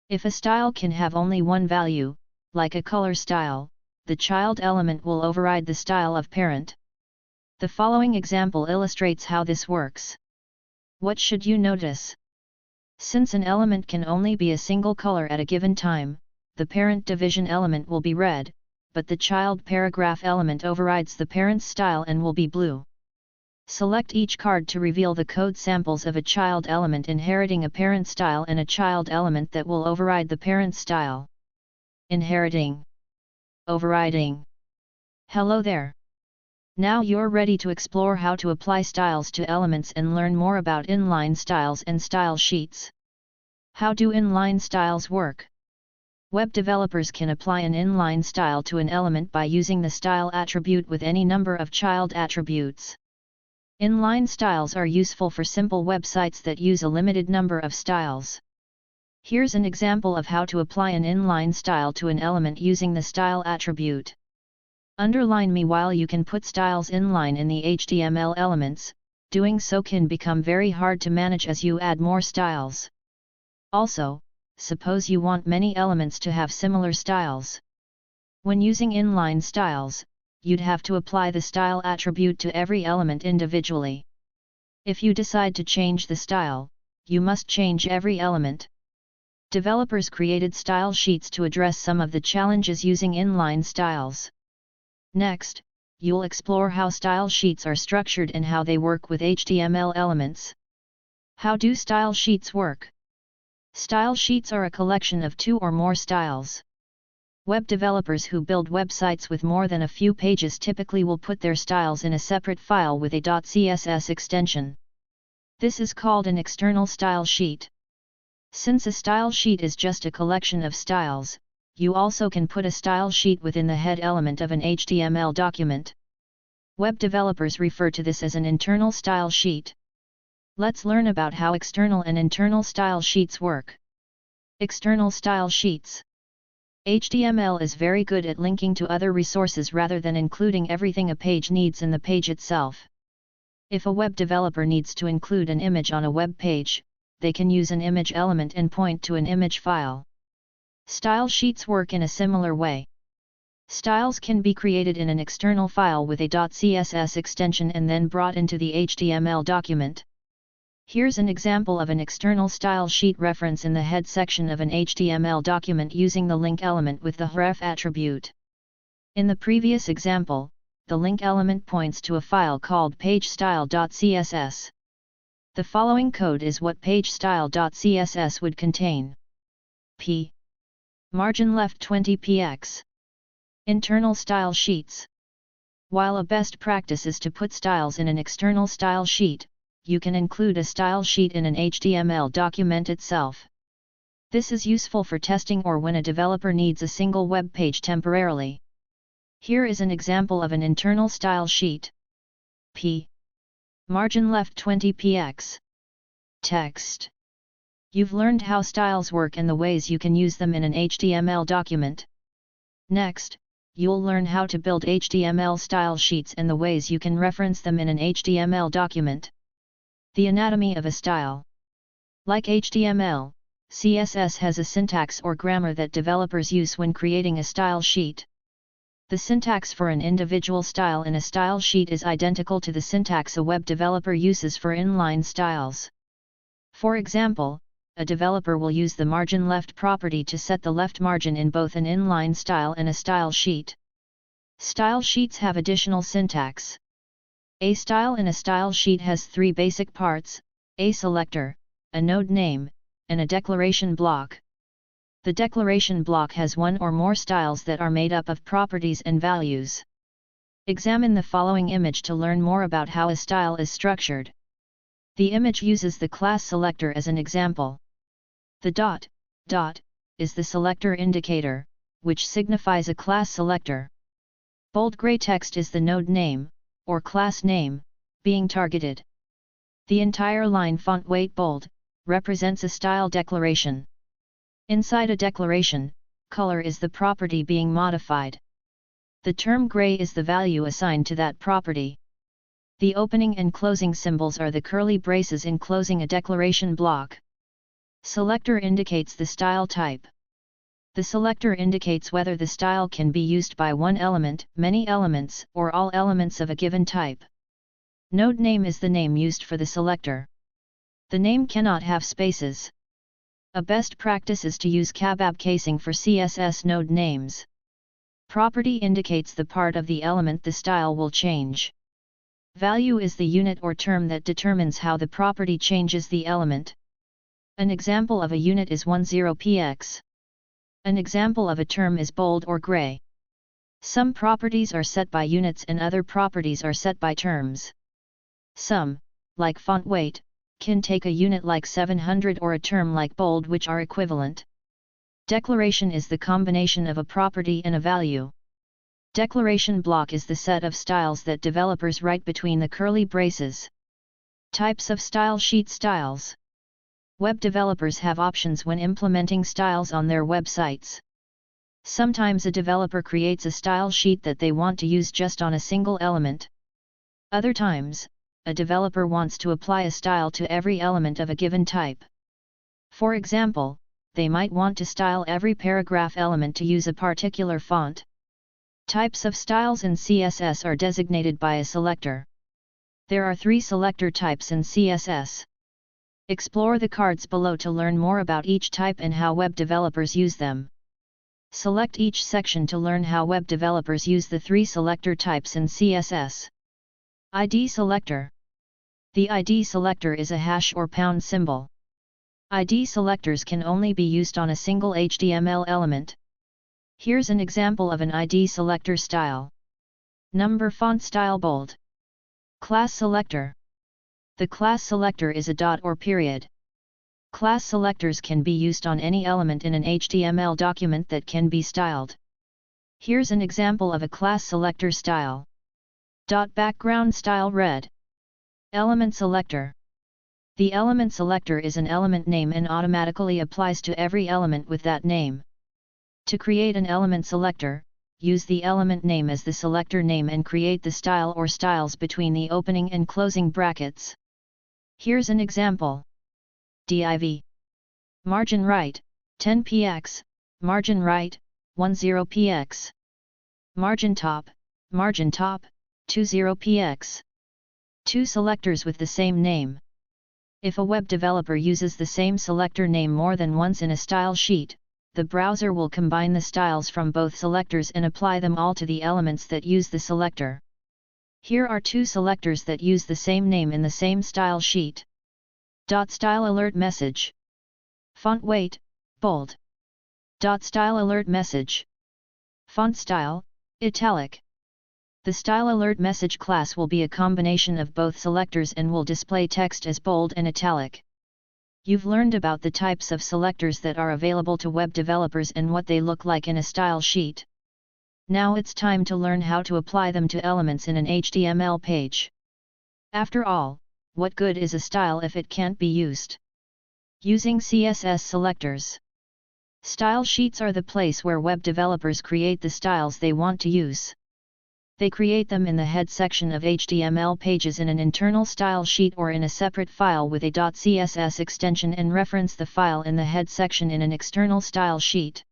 If a style can have only one value, like a color style, the child element will override the style of parent. The following example illustrates how this works. What should you notice? Since an element can only be a single color at a given time, the parent division element will be red, but the child paragraph element overrides the parent's style and will be blue. Select each card to reveal the code samples of a child element inheriting a parent style and a child element that will override the parent style. Inheriting. Overriding. Hello there. Now you're ready to explore how to apply styles to elements and learn more about inline styles and style sheets. How do inline styles work? Web developers can apply an inline style to an element by using the style attribute with any number of child attributes. Inline styles are useful for simple websites that use a limited number of styles. Here's an example of how to apply an inline style to an element using the style attribute. Underline me. While you can put styles inline in the HTML elements, doing so can become very hard to manage as you add more styles. Also, suppose you want many elements to have similar styles. When using inline styles, you'd have to apply the style attribute to every element individually. If you decide to change the style, you must change every element. Developers created style sheets to address some of the challenges using inline styles. Next, you'll explore how style sheets are structured and how they work with HTML elements. How do style sheets work? Style sheets are a collection of two or more styles. Web developers who build websites with more than a few pages typically will put their styles in a separate file with a .css extension. This is called an external style sheet. Since a style sheet is just a collection of styles, you also can put a style sheet within the head element of an HTML document. Web developers refer to this as an internal style sheet. Let's learn about how external and internal style sheets work. External style sheets. HTML is very good at linking to other resources rather than including everything a page needs in the page itself. If a web developer needs to include an image on a web page, they can use an image element and point to an image file. Style sheets work in a similar way. Styles can be created in an external file with a .css extension and then brought into the HTML document. Here's an example of an external style sheet reference in the head section of an HTML document using the link element with the href attribute. In the previous example, the link element points to a file called pagestyle.css. The following code is what pagestyle.css would contain. P. Margin left 20 px. Internal style sheets. While a best practice is to put styles in an external style sheet, you can include a style sheet in an HTML document itself. This is useful for testing or when a developer needs a single web page temporarily. Here is an example of an internal style sheet. P. Margin left 20 px. Text. You've learned how styles work and the ways you can use them in an HTML document. Next, you'll learn how to build HTML style sheets and the ways you can reference them in an HTML document. The anatomy of a style. Like HTML, CSS has a syntax or grammar that developers use when creating a style sheet. The syntax for an individual style in a style sheet is identical to the syntax a web developer uses for inline styles. For example, a developer will use the margin left property to set the left margin in both an inline style and a style sheet. Style sheets have additional syntax. A style in a style sheet has three basic parts: a selector, a node name, and a declaration block. The declaration block has one or more styles that are made up of properties and values. Examine the following image to learn more about how a style is structured. The image uses the class selector as an example. The dot is the selector indicator, which signifies a class selector. Bold gray text is the node name, or class name, being targeted. The entire line font weight bold represents a style declaration. Inside a declaration, color is the property being modified. The term gray is the value assigned to that property. The opening and closing symbols are the curly braces enclosing a declaration block. Selector indicates the style type. The selector indicates whether the style can be used by one element, many elements, or all elements of a given type. Node name is the name used for the selector. The name cannot have spaces. A best practice is to use kebab casing for CSS node names. Property indicates the part of the element the style will change. Value is the unit or term that determines how the property changes the element. An example of a unit is 10px. An example of a term is bold or gray. Some properties are set by units and other properties are set by terms. Some, like font weight, can take a unit like 700 or a term like bold, which are equivalent. Declaration is the combination of a property and a value. Declaration block is the set of styles that developers write between the curly braces. Types of style sheet styles. Web developers have options when implementing styles on their websites. Sometimes a developer creates a style sheet that they want to use just on a single element. Other times, a developer wants to apply a style to every element of a given type. For example, they might want to style every paragraph element to use a particular font. Types of styles in CSS are designated by a selector. There are 3 selector types in CSS. Explore the cards below to learn more about each type and how web developers use them. Select each section to learn how web developers use the 3 selector types in CSS. ID selector. The ID selector is a hash or pound symbol. ID selectors can only be used on a single HTML element. Here's an example of an ID selector style. Number font style bold. Class selector. The class selector is a dot or period. Class selectors can be used on any element in an HTML document that can be styled. Here's an example of a class selector style. Background style red. Element selector. The element selector is an element name and automatically applies to every element with that name. To create an element selector, use the element name as the selector name and create the style or styles between the opening and closing brackets. Here's an example. Div. Margin right, 10 px, margin right, 10 px. Margin top, 20 px. Two selectors with the same name. If a web developer uses the same selector name more than once in a style sheet, the browser will combine the styles from both selectors and apply them all to the elements that use the selector. Here are two selectors that use the same name in the same style sheet. Style alert message. Font weight, bold. Style alert message. Font style, italic. The style alert message class will be a combination of both selectors and will display text as bold and italic. You've learned about the types of selectors that are available to web developers and what they look like in a style sheet. Now it's time to learn how to apply them to elements in an HTML page. After all, what good is a style if it can't be used? Using CSS selectors. Style sheets are the place where web developers create the styles they want to use. They create them in the head section of HTML pages in an internal style sheet or in a separate file with a .css extension and reference the file in the head section in an external style sheet.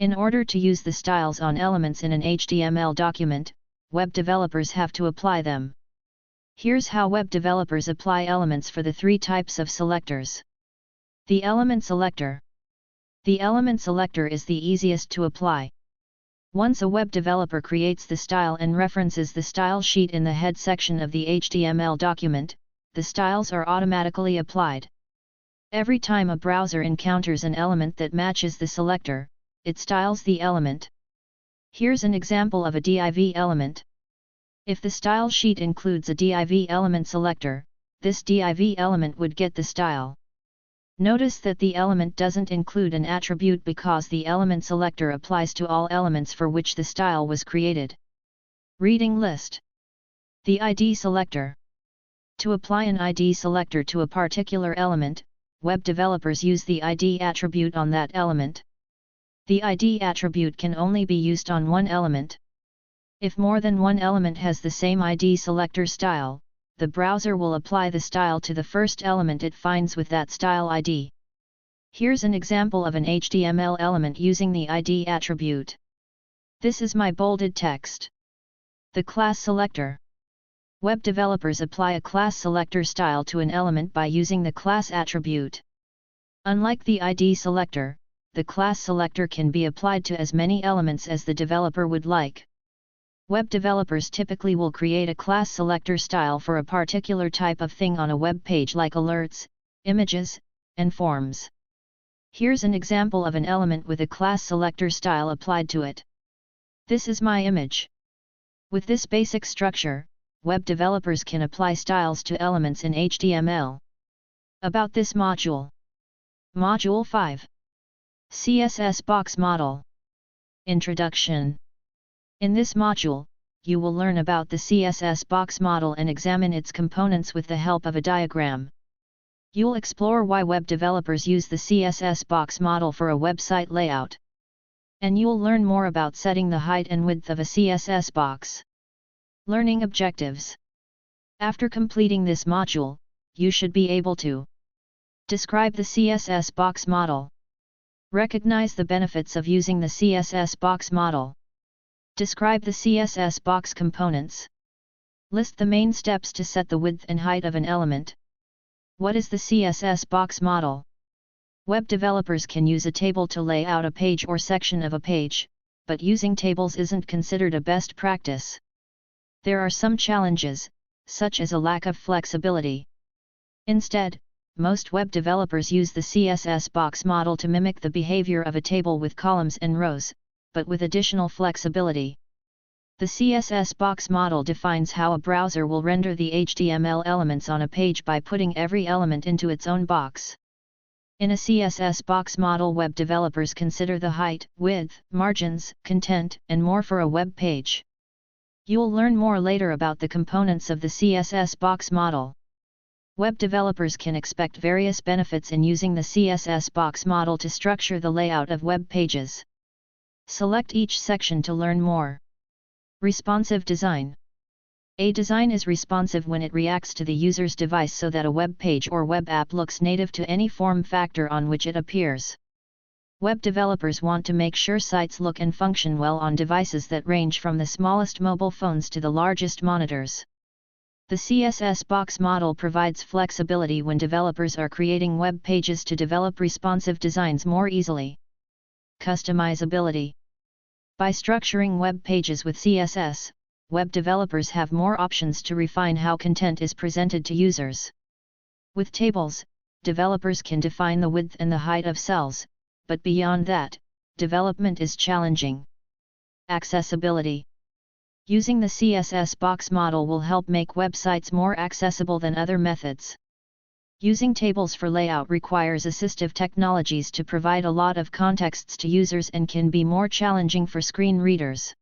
In order to use the styles on elements in an HTML document, web developers have to apply them. Here's how web developers apply elements for the three types of selectors. The element selector. The element selector is the easiest to apply. Once a web developer creates the style and references the style sheet in the head section of the HTML document, the styles are automatically applied. Every time a browser encounters an element that matches the selector, it styles the element. Here's an example of a div element. If the style sheet includes a div element selector, this div element would get the style. Notice that the element doesn't include an attribute because the element selector applies to all elements for which the style was created. Reading list. The ID selector. To apply an ID selector to a particular element, web developers use the ID attribute on that element. The ID attribute can only be used on one element. If more than one element has the same ID selector style, the browser will apply the style to the first element it finds with that style ID. Here's an example of an HTML element using the ID attribute. This is my bolded text. The class selector. Web developers apply a class selector style to an element by using the class attribute. Unlike the ID selector, the class selector can be applied to as many elements as the developer would like. Web developers typically will create a class selector style for a particular type of thing on a web page like alerts, images, and forms. Here's an example of an element with a class selector style applied to it. This is my image. With this basic structure, web developers can apply styles to elements in HTML. About this module. Module 5. CSS Box Model. Introduction. In this module, you will learn about the CSS box model and examine its components with the help of a diagram. You'll explore why web developers use the CSS box model for a website layout. And you'll learn more about setting the height and width of a CSS box. Learning objectives. After completing this module, you should be able to describe the CSS box model. Recognize the benefits of using the CSS box model. Describe the CSS box components. List the main steps to set the width and height of an element. What is the CSS box model? Web developers can use a table to lay out a page or section of a page, but using tables isn't considered a best practice. There are some challenges, such as a lack of flexibility. Instead, most web developers use the CSS box model to mimic the behavior of a table with columns and rows, but with additional flexibility. The CSS box model defines how a browser will render the HTML elements on a page by putting every element into its own box. In a CSS box model, web developers consider the height, width, margins, content, and more for a web page. You'll learn more later about the components of the CSS box model. Web developers can expect various benefits in using the CSS box model to structure the layout of web pages. Select each section to learn more. Responsive design. A design is responsive when it reacts to the user's device so that a web page or web app looks native to any form factor on which it appears. Web developers want to make sure sites look and function well on devices that range from the smallest mobile phones to the largest monitors. The CSS box model provides flexibility when developers are creating web pages to develop responsive designs more easily. Customizability. By structuring web pages with CSS, web developers have more options to refine how content is presented to users. With tables, developers can define the width and the height of cells, but beyond that, development is challenging. Accessibility. Using the CSS box model will help make websites more accessible than other methods. Using tables for layout requires assistive technologies to provide a lot of contexts to users and can be more challenging for screen readers.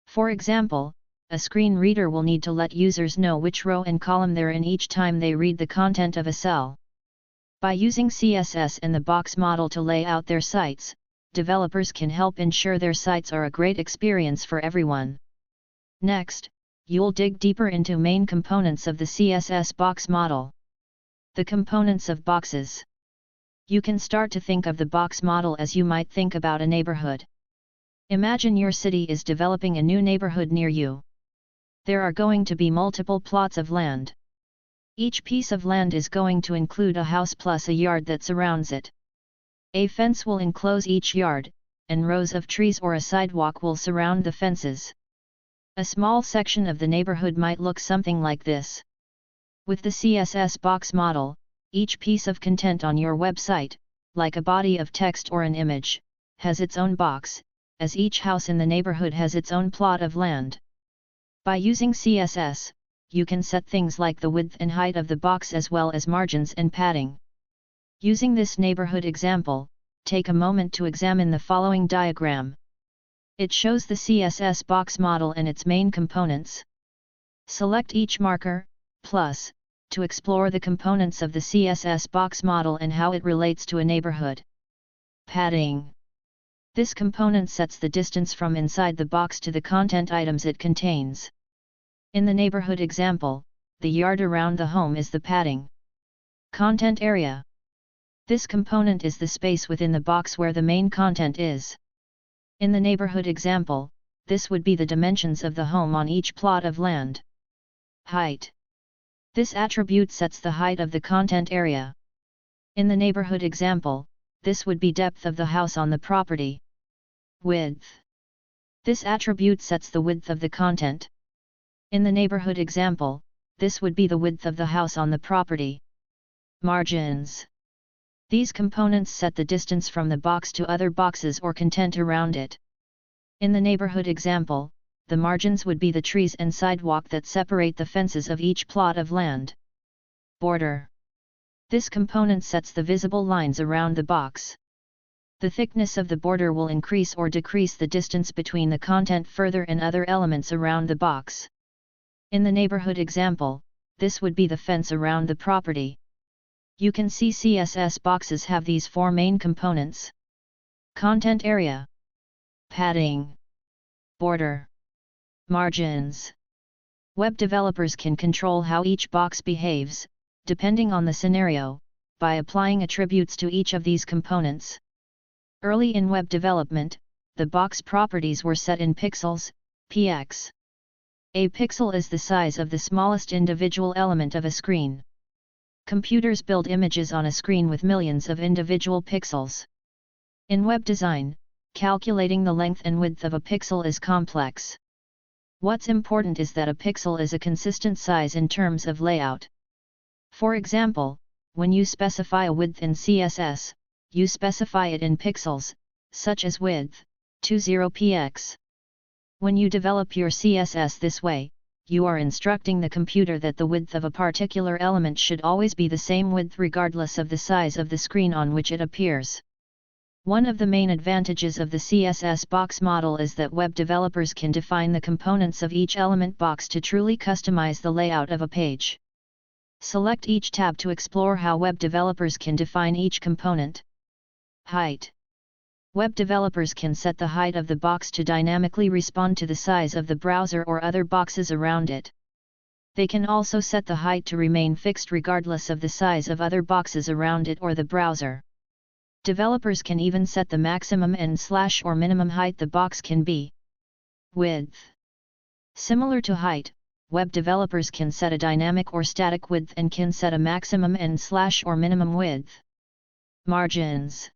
For example, a screen reader will need to let users know which row and column they're in each time they read the content of a cell. By using CSS and the box model to lay out their sites, developers can help ensure their sites are a great experience for everyone. Next, you'll dig deeper into main components of the CSS box model. The components of boxes. You can start to think of the box model as you might think about a neighborhood. Imagine your city is developing a new neighborhood near you. There are going to be multiple plots of land. Each piece of land is going to include a house plus a yard that surrounds it. A fence will enclose each yard, and rows of trees or a sidewalk will surround the fences. A small section of the neighborhood might look something like this. With the CSS box model, each piece of content on your website, like a body of text or an image, has its own box, as each house in the neighborhood has its own plot of land. By using CSS, you can set things like the width and height of the box as well as margins and padding. Using this neighborhood example, take a moment to examine the following diagram. It shows the CSS box model and its main components. Select each marker, plus, to explore the components of the CSS box model and how it relates to a neighborhood. Padding. This component sets the distance from inside the box to the content items it contains. In the neighborhood example, the yard around the home is the padding. Content area. This component is the space within the box where the main content is. In the neighborhood example, this would be the dimensions of the home on each plot of land. Height. This attribute sets the height of the content area. In the neighborhood example, this would be depth of the house on the property. Width. This attribute sets the width of the content. In the neighborhood example, this would be the width of the house on the property. Margins. These components set the distance from the box to other boxes or content around it. In the neighborhood example, the margins would be the trees and sidewalk that separate the fences of each plot of land. Border. This component sets the visible lines around the box. The thickness of the border will increase or decrease the distance between the content further and other elements around the box. In the neighborhood example, this would be the fence around the property. You can see CSS boxes have these four main components. Content area. Padding. Border. Margins. Web developers can control how each box behaves, depending on the scenario, by applying attributes to each of these components. Early in web development, the box properties were set in pixels, px. A pixel is the size of the smallest individual element of a screen. Computers build images on a screen with millions of individual pixels. In web design, calculating the length and width of a pixel is complex. What's important is that a pixel is a consistent size in terms of layout. For example, when you specify a width in CSS, you specify it in pixels, such as width, 20 px. When you develop your CSS this way, you are instructing the computer that the width of a particular element should always be the same width regardless of the size of the screen on which it appears. One of the main advantages of the CSS box model is that web developers can define the components of each element box to truly customize the layout of a page. Select each tab to explore how web developers can define each component. Height. Web developers can set the height of the box to dynamically respond to the size of the browser or other boxes around it. They can also set the height to remain fixed regardless of the size of other boxes around it or the browser. Developers can even set the maximum and/or minimum height the box can be. Width. Similar to height, web developers can set a dynamic or static width and can set a maximum and/or minimum width. Margins.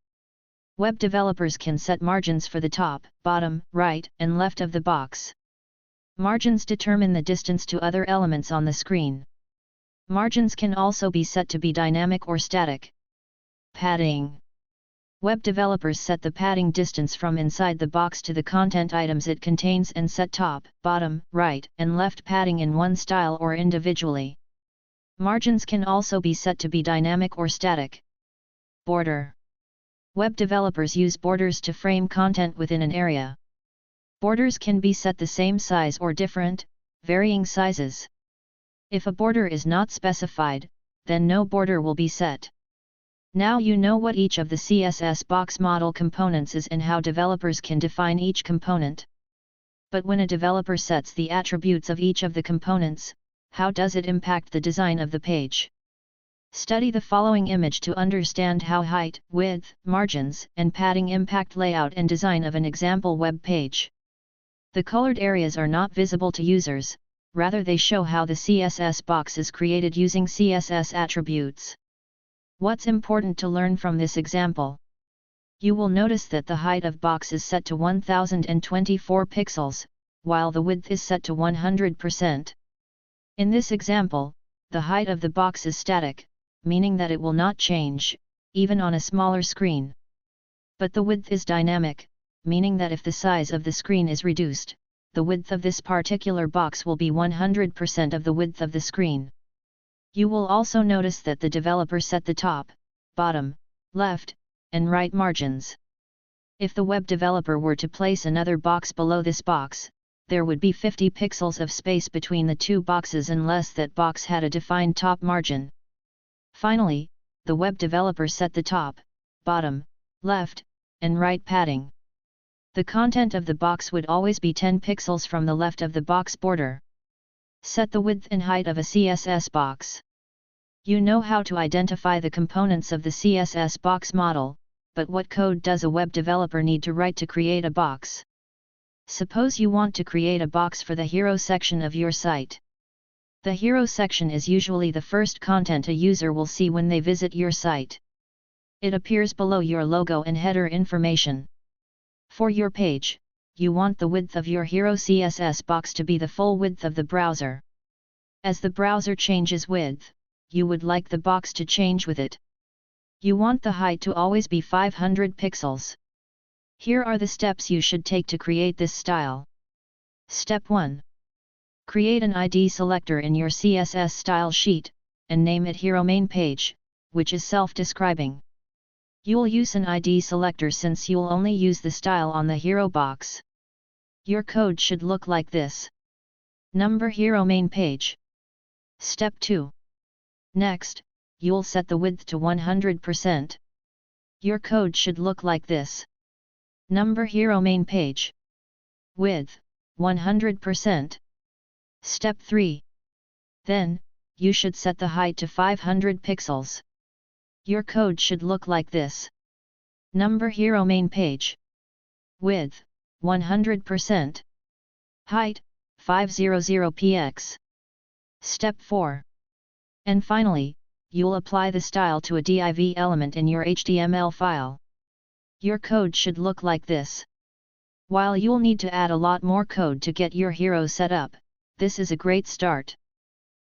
Web developers can set margins for the top, bottom, right, and left of the box. Margins determine the distance to other elements on the screen. Margins can also be set to be dynamic or static. Padding. Web developers set the padding distance from inside the box to the content items it contains and set top, bottom, right, and left padding in one style or individually. Margins can also be set to be dynamic or static. Border. Web developers use borders to frame content within an area. Borders can be set the same size or different, varying sizes. If a border is not specified, then no border will be set. Now you know what each of the CSS box model components is and how developers can define each component. But when a developer sets the attributes of each of the components, how does it impact the design of the page? Study the following image to understand how height, width, margins, and padding impact layout and design of an example web page. The colored areas are not visible to users, rather they show how the CSS box is created using CSS attributes. What's important to learn from this example? You will notice that the height of box is set to 1024 pixels, while the width is set to 100%. In this example, the height of the box is static, meaning that it will not change, even on a smaller screen. But the width is dynamic, meaning that if the size of the screen is reduced, the width of this particular box will be 100% of the width of the screen. You will also notice that the developer set the top, bottom, left, and right margins. If the web developer were to place another box below this box, there would be 50 pixels of space between the two boxes unless that box had a defined top margin. Finally, the web developer set the top, bottom, left, and right padding. The content of the box would always be 10 pixels from the left of the box border. Set the width and height of a CSS box. You know how to identify the components of the CSS box model, but what code does a web developer need to write to create a box? Suppose you want to create a box for the hero section of your site. The hero section is usually the first content a user will see when they visit your site. It appears below your logo and header information. For your page, you want the width of your hero CSS box to be the full width of the browser. As the browser changes width, you would like the box to change with it. You want the height to always be 500 pixels. Here are the steps you should take to create this style. Step 1. Create an ID selector in your CSS style sheet, and name it Hero Main Page, which is self-describing. You'll use an ID selector since you'll only use the style on the hero box. Your code should look like this. Number Hero Main Page. Step 2. Next, you'll set the width to 100%. Your code should look like this. Number Hero Main Page. Width, 100%. Step 3. Then, you should set the height to 500 pixels. Your code should look like this. Number Hero Main Page. Width, 100%. Height, 500px. Step 4. And finally, you'll apply the style to a div element in your HTML file. Your code should look like this. While you'll need to add a lot more code to get your hero set up, this is a great start.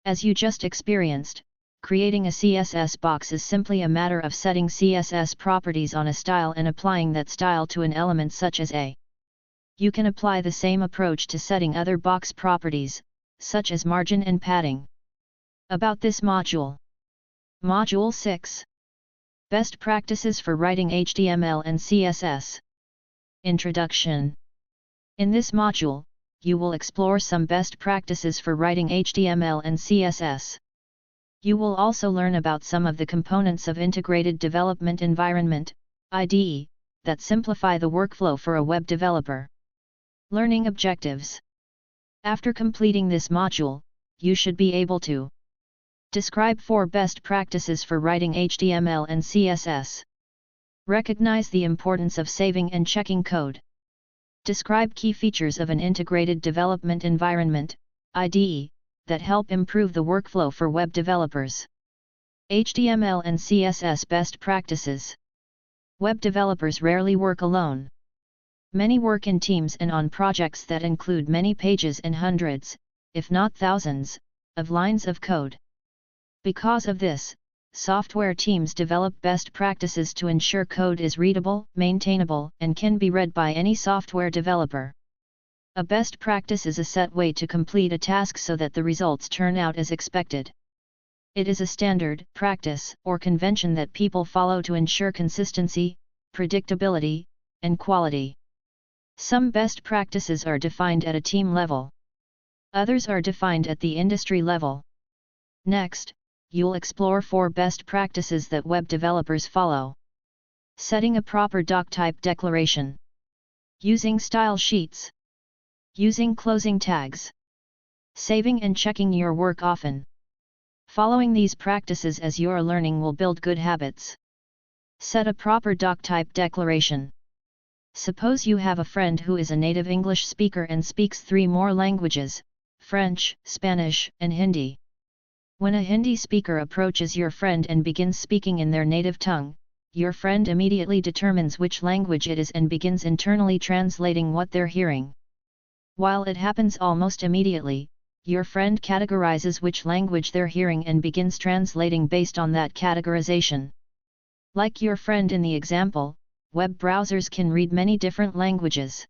As you just experienced, creating a CSS box is simply a matter of setting CSS properties on a style and applying that style to an element such as a. You can apply the same approach to setting other box properties, such as margin and padding. About this module. Module 6. Best practices for writing HTML and CSS. Introduction. In this module, you will explore some best practices for writing HTML and CSS. You will also learn about some of the components of Integrated Development Environment, IDE, that simplify the workflow for a web developer. Learning objectives. After completing this module, you should be able to describe 4 best practices for writing HTML and CSS. Recognize the importance of saving and checking code. Describe key features of an integrated development environment, IDE, that help improve the workflow for web developers. HTML and CSS best practices. Web developers rarely work alone. Many work in teams and on projects that include many pages and hundreds, if not thousands, of lines of code. Because of this, software teams develop best practices to ensure code is readable, maintainable, and can be read by any software developer. A best practice is a set way to complete a task so that the results turn out as expected. It is a standard, practice, or convention that people follow to ensure consistency, predictability, and quality. Some best practices are defined at a team level. Others are defined at the industry level. Next, you'll explore 4 best practices that web developers follow. Setting a proper doc type declaration. Using style sheets. Using closing tags. Saving and checking your work often. Following these practices as you're learning will build good habits. Set a proper doc type declaration. Suppose you have a friend who is a native English speaker and speaks 3 more languages, French, Spanish, and Hindi. When a Hindi speaker approaches your friend and begins speaking in their native tongue, your friend immediately determines which language it is and begins internally translating what they're hearing. While it happens almost immediately, your friend categorizes which language they're hearing and begins translating based on that categorization. Like your friend in the example, web browsers can read many different languages.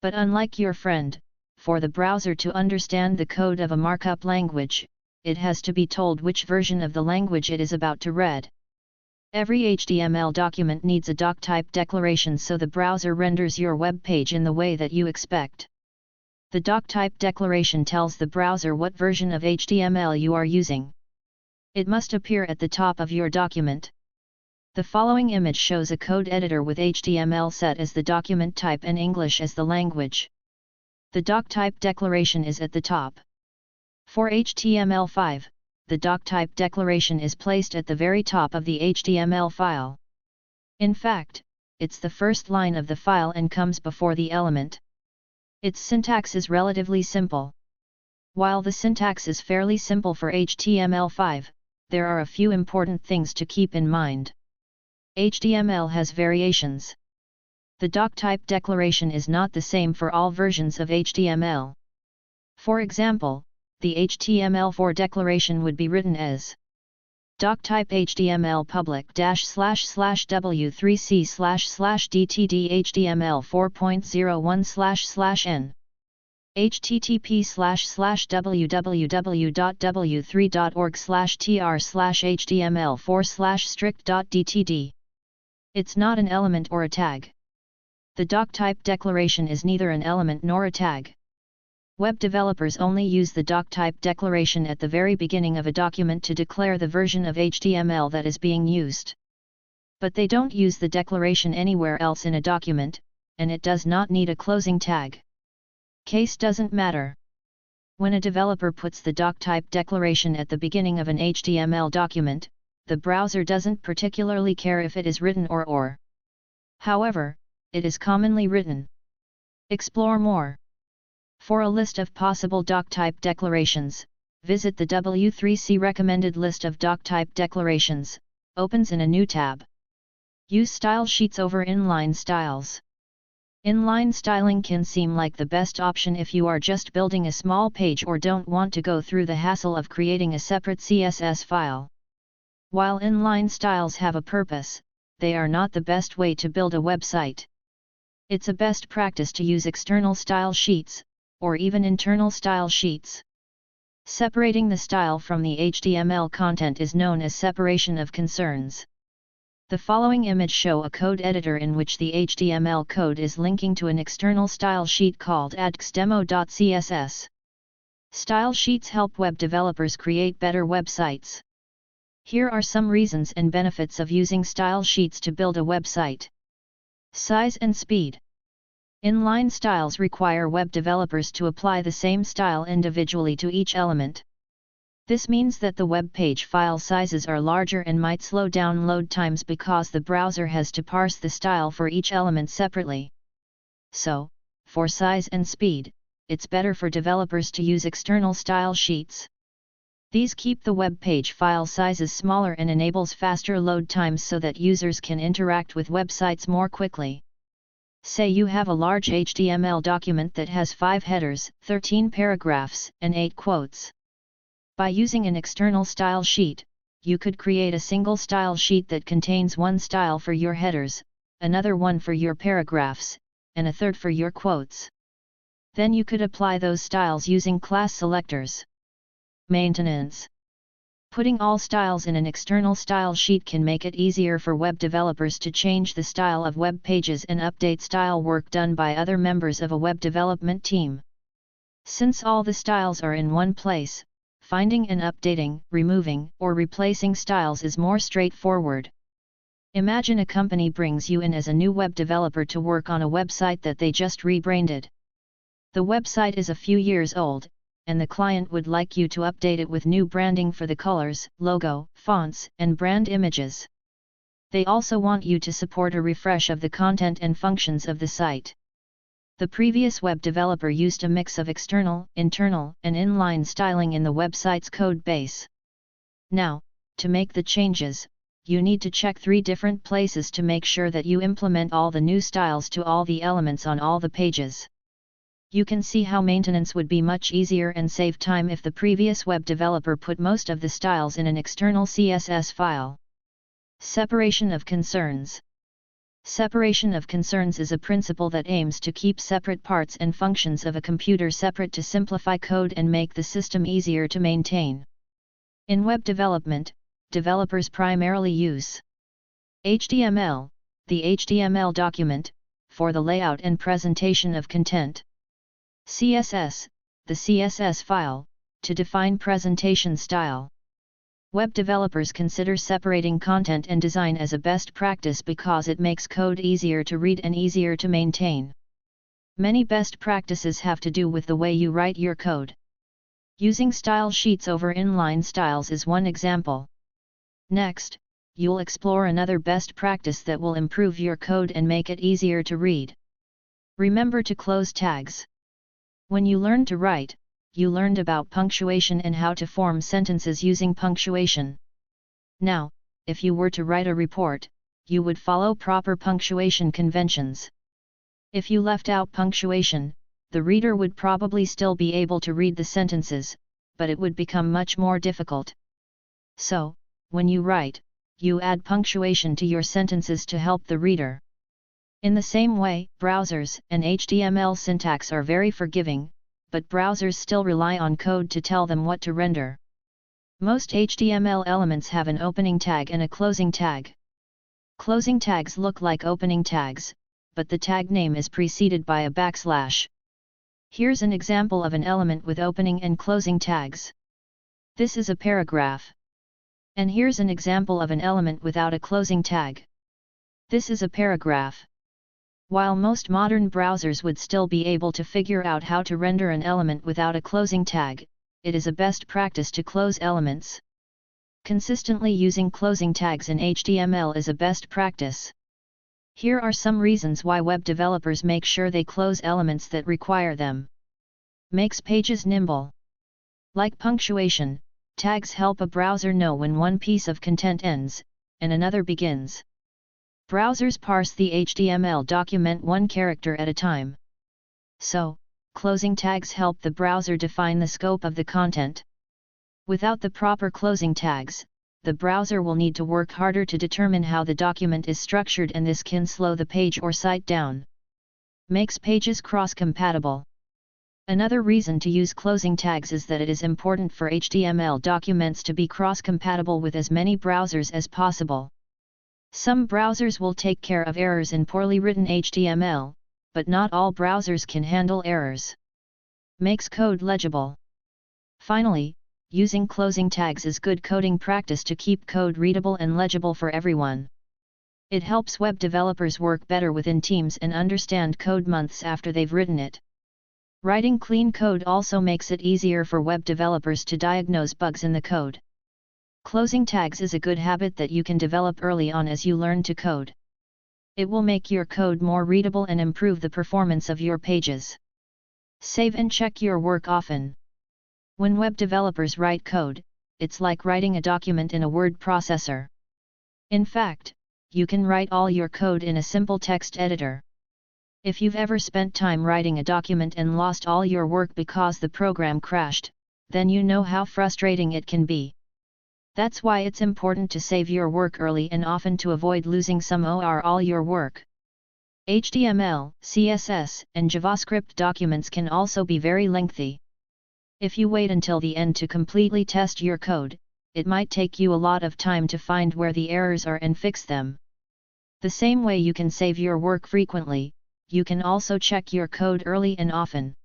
But unlike your friend, for the browser to understand the code of a markup language, it has to be told which version of the language it is about to read. Every HTML document needs a doc type declaration so the browser renders your web page in the way that you expect. The doc type declaration tells the browser what version of HTML you are using. It must appear at the top of your document. The following image shows a code editor with HTML set as the document type and English as the language. The doc type declaration is at the top. For HTML5, the doc type declaration is placed at the very top of the HTML file. In fact, it's the first line of the file and comes before the element. Its syntax is relatively simple. While the syntax is fairly simple for HTML5, there are a few important things to keep in mind. HTML has variations. The doc type declaration is not the same for all versions of HTML. For example, the HTML4 declaration would be written as doctype HTML public /w3c//dtd HTML 4.01/n http://www.w3.org/tr/html4/strict.dtd. It's not an element or a tag. The doctype declaration is neither an element nor a tag. Web developers only use the doctype declaration at the very beginning of a document to declare the version of HTML that is being used. But they don't use the declaration anywhere else in a document, and it does not need a closing tag. Case doesn't matter. When a developer puts the doctype declaration at the beginning of an HTML document, the browser doesn't particularly care if it is written or. However, it is commonly written. Explore more. For a list of possible doctype declarations, visit the W3C recommended list of doctype declarations, opens in a new tab. Use style sheets over inline styles. Inline styling can seem like the best option if you are just building a small page or don't want to go through the hassle of creating a separate CSS file. While inline styles have a purpose, they are not the best way to build a website. It's a best practice to use external style sheets, or even internal style sheets. Separating the style from the HTML content is known as separation of concerns. The following image shows a code editor in which the HTML code is linking to an external style sheet called addxdemo.css. Style sheets help web developers create better websites. Here are some reasons and benefits of using style sheets to build a website. Size and speed. Inline styles require web developers to apply the same style individually to each element. This means that the web page file sizes are larger and might slow down load times because the browser has to parse the style for each element separately. So, for size and speed, it's better for developers to use external style sheets. These keep the web page file sizes smaller and enables faster load times so that users can interact with websites more quickly. Say you have a large HTML document that has 5 headers, 13 paragraphs, and 8 quotes. By using an external style sheet, you could create a single style sheet that contains one style for your headers, another one for your paragraphs, and a third for your quotes. Then you could apply those styles using class selectors. Maintenance. Putting all styles in an external style sheet can make it easier for web developers to change the style of web pages and update style work done by other members of a web development team. Since all the styles are in one place, finding and updating, removing, or replacing styles is more straightforward. Imagine a company brings you in as a new web developer to work on a website that they just rebranded. The website is a few years old, and the client would like you to update it with new branding for the colors, logo, fonts, and brand images. They also want you to support a refresh of the content and functions of the site. The previous web developer used a mix of external, internal, and inline styling in the website's code base. Now, to make the changes, you need to check 3 different places to make sure that you implement all the new styles to all the elements on all the pages. You can see how maintenance would be much easier and save time if the previous web developer put most of the styles in an external CSS file. Separation of concerns. Separation of concerns is a principle that aims to keep separate parts and functions of a computer separate to simplify code and make the system easier to maintain. In web development, developers primarily use HTML, the HTML document, for the layout and presentation of content. CSS, the CSS file, to define presentation style. Web developers consider separating content and design as a best practice because it makes code easier to read and easier to maintain. Many best practices have to do with the way you write your code. Using style sheets over inline styles is one example. Next, you'll explore another best practice that will improve your code and make it easier to read. Remember to close tags. When you learned to write, you learned about punctuation and how to form sentences using punctuation. Now, if you were to write a report, you would follow proper punctuation conventions. If you left out punctuation, the reader would probably still be able to read the sentences, but it would become much more difficult. So, when you write, you add punctuation to your sentences to help the reader. In the same way, browsers and HTML syntax are very forgiving, but browsers still rely on code to tell them what to render. Most HTML elements have an opening tag and a closing tag. Closing tags look like opening tags, but the tag name is preceded by a backslash. Here's an example of an element with opening and closing tags. This is a paragraph. And here's an example of an element without a closing tag. This is a paragraph. While most modern browsers would still be able to figure out how to render an element without a closing tag, it is a best practice to close elements. Consistently using closing tags in HTML is a best practice. Here are some reasons why web developers make sure they close elements that require them. Makes pages nimble. Like punctuation, tags help a browser know when one piece of content ends, and another begins. Browsers parse the HTML document one character at a time. So, closing tags help the browser define the scope of the content. Without the proper closing tags, the browser will need to work harder to determine how the document is structured, and this can slow the page or site down. Makes pages cross-compatible. Another reason to use closing tags is that it is important for HTML documents to be cross-compatible with as many browsers as possible. Some browsers will take care of errors in poorly written HTML, but not all browsers can handle errors. Makes code legible. Finally, using closing tags is good coding practice to keep code readable and legible for everyone. It helps web developers work better within teams and understand code months after they've written it. Writing clean code also makes it easier for web developers to diagnose bugs in the code. Closing tags is a good habit that you can develop early on as you learn to code. It will make your code more readable and improve the performance of your pages. Save and check your work often. When web developers write code, it's like writing a document in a word processor. In fact, you can write all your code in a simple text editor. If you've ever spent time writing a document and lost all your work because the program crashed, then you know how frustrating it can be. That's why it's important to save your work early and often to avoid losing some or all your work. HTML, CSS, and JavaScript documents can also be very lengthy. If you wait until the end to completely test your code, it might take you a lot of time to find where the errors are and fix them. The same way you can save your work frequently, you can also check your code early and often.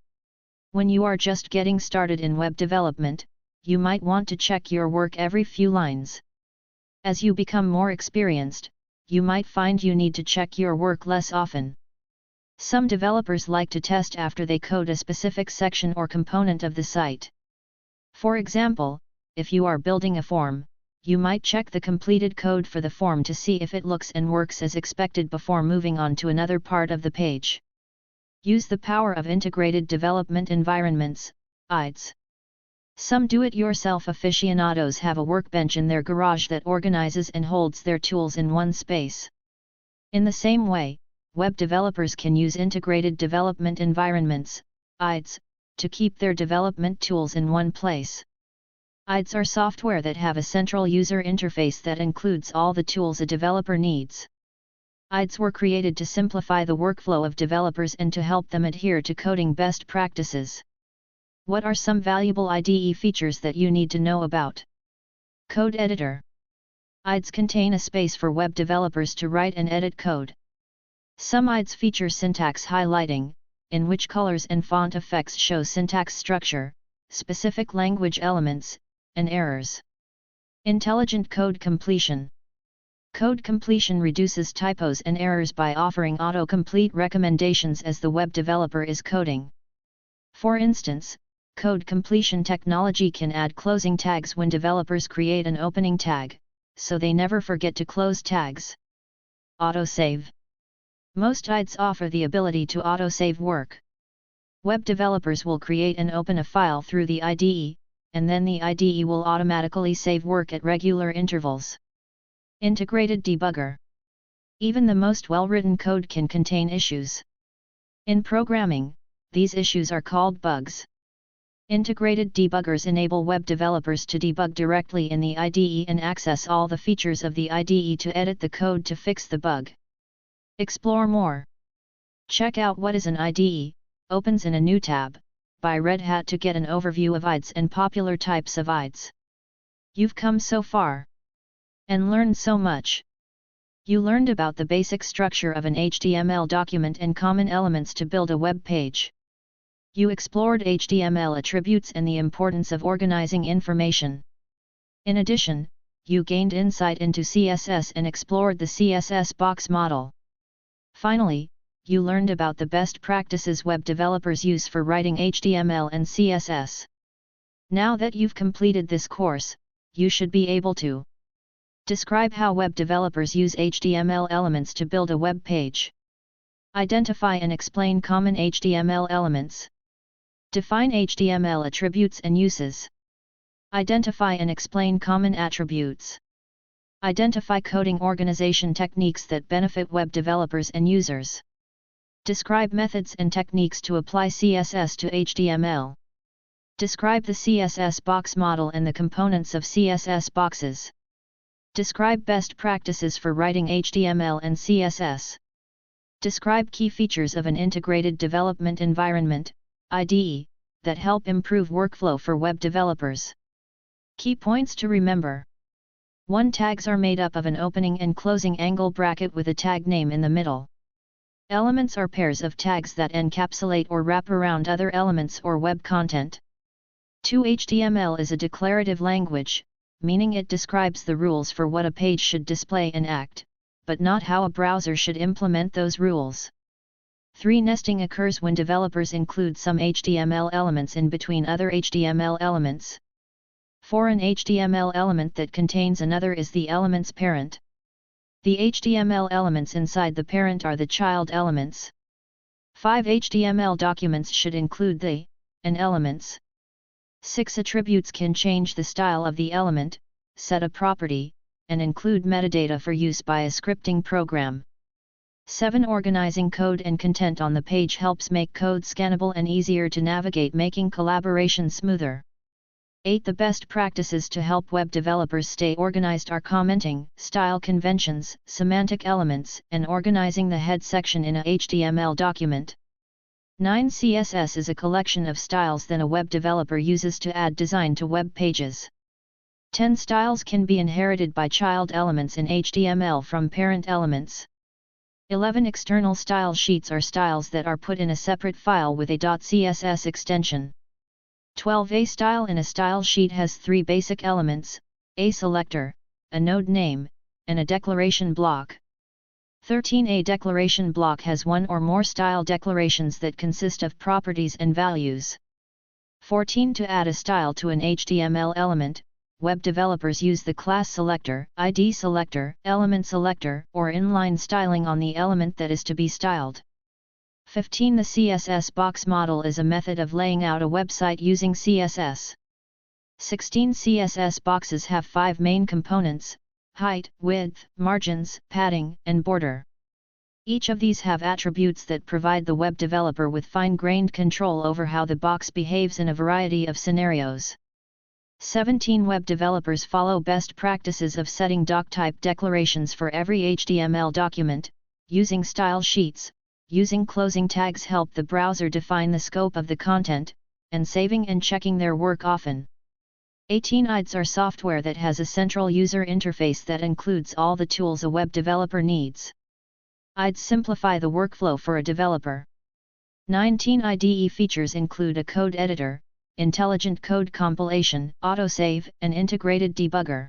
When you are just getting started in web development, you might want to check your work every few lines. As you become more experienced, you might find you need to check your work less often. Some developers like to test after they code a specific section or component of the site. For example, if you are building a form, you might check the completed code for the form to see if it looks and works as expected before moving on to another part of the page. Use the power of integrated development environments, IDEs. Some do-it-yourself aficionados have a workbench in their garage that organizes and holds their tools in one space. In the same way, web developers can use integrated development environments, IDEs, to keep their development tools in one place. IDEs are software that have a central user interface that includes all the tools a developer needs. IDEs were created to simplify the workflow of developers and to help them adhere to coding best practices. What are some valuable IDE features that you need to know about? Code Editor. IDEs contain a space for web developers to write and edit code. Some IDEs feature syntax highlighting, in which colors and font effects show syntax structure, specific language elements, and errors. Intelligent code completion. Code completion reduces typos and errors by offering autocomplete recommendations as the web developer is coding. For instance, code completion technology can add closing tags when developers create an opening tag, so they never forget to close tags. Autosave. Most IDEs offer the ability to autosave work. Web developers will create and open a file through the IDE, and then the IDE will automatically save work at regular intervals. Integrated debugger. Even the most well-written code can contain issues. In programming, these issues are called bugs. Integrated debuggers enable web developers to debug directly in the IDE and access all the features of the IDE to edit the code to fix the bug. Explore more. Check out What is an IDE, opens in a new tab, by Red Hat to get an overview of IDEs and popular types of IDEs. You've come so far. And learned so much. You learned about the basic structure of an HTML document and common elements to build a web page. You explored HTML attributes and the importance of organizing information. In addition, you gained insight into CSS and explored the CSS box model. Finally, you learned about the best practices web developers use for writing HTML and CSS. Now that you've completed this course, you should be able to describe how web developers use HTML elements to build a web page. Identify and explain common HTML elements. Define HTML attributes and uses. Identify and explain common attributes. Identify coding organization techniques that benefit web developers and users. Describe methods and techniques to apply CSS to HTML. Describe the CSS box model and the components of CSS boxes. Describe best practices for writing HTML and CSS. Describe key features of an integrated development environment, IDE. that help improve workflow for web developers. Key points to remember. 1. Tags are made up of an opening and closing angle bracket with a tag name in the middle. Elements are pairs of tags that encapsulate or wrap around other elements or web content. 2. HTML is a declarative language, meaning it describes the rules for what a page should display and act, but not how a browser should implement those rules. 3. Nesting occurs when developers include some HTML elements in between other HTML elements. 4. An HTML element that contains another is the element's parent. The HTML elements inside the parent are the child elements. 5. HTML documents should include the and elements. 6. Attributes can change the style of the element, set a property, and include metadata for use by a scripting program. 7. Organizing code and content on the page helps make code scannable and easier to navigate, making collaboration smoother. 8. The best practices to help web developers stay organized are commenting, style conventions, semantic elements, and organizing the head section in a HTML document. 9. CSS is a collection of styles that a web developer uses to add design to web pages. 10. Styles can be inherited by child elements in HTML from parent elements. 11. External style sheets are styles that are put in a separate file with a .css extension. 12. A style in a style sheet has 3 basic elements: a selector, a node name, and a declaration block. 13. A declaration block has one or more style declarations that consist of properties and values. 14. To add a style to an HTML element, web developers use the class selector, ID selector, element selector, or inline styling on the element that is to be styled. 15. The CSS box model is a method of laying out a website using CSS. 16. CSS boxes have 5 main components: height, width, margins, padding, and border. Each of these have attributes that provide the web developer with fine-grained control over how the box behaves in a variety of scenarios. 17. Web developers follow best practices of setting doc-type declarations for every HTML document, using style sheets, using closing tags help the browser define the scope of the content, and saving and checking their work often. 18. IDEs are software that has a central user interface that includes all the tools a web developer needs. IDEs simplify the workflow for a developer. 19. IDE features include a code editor, intelligent code compilation, autosave, and integrated debugger.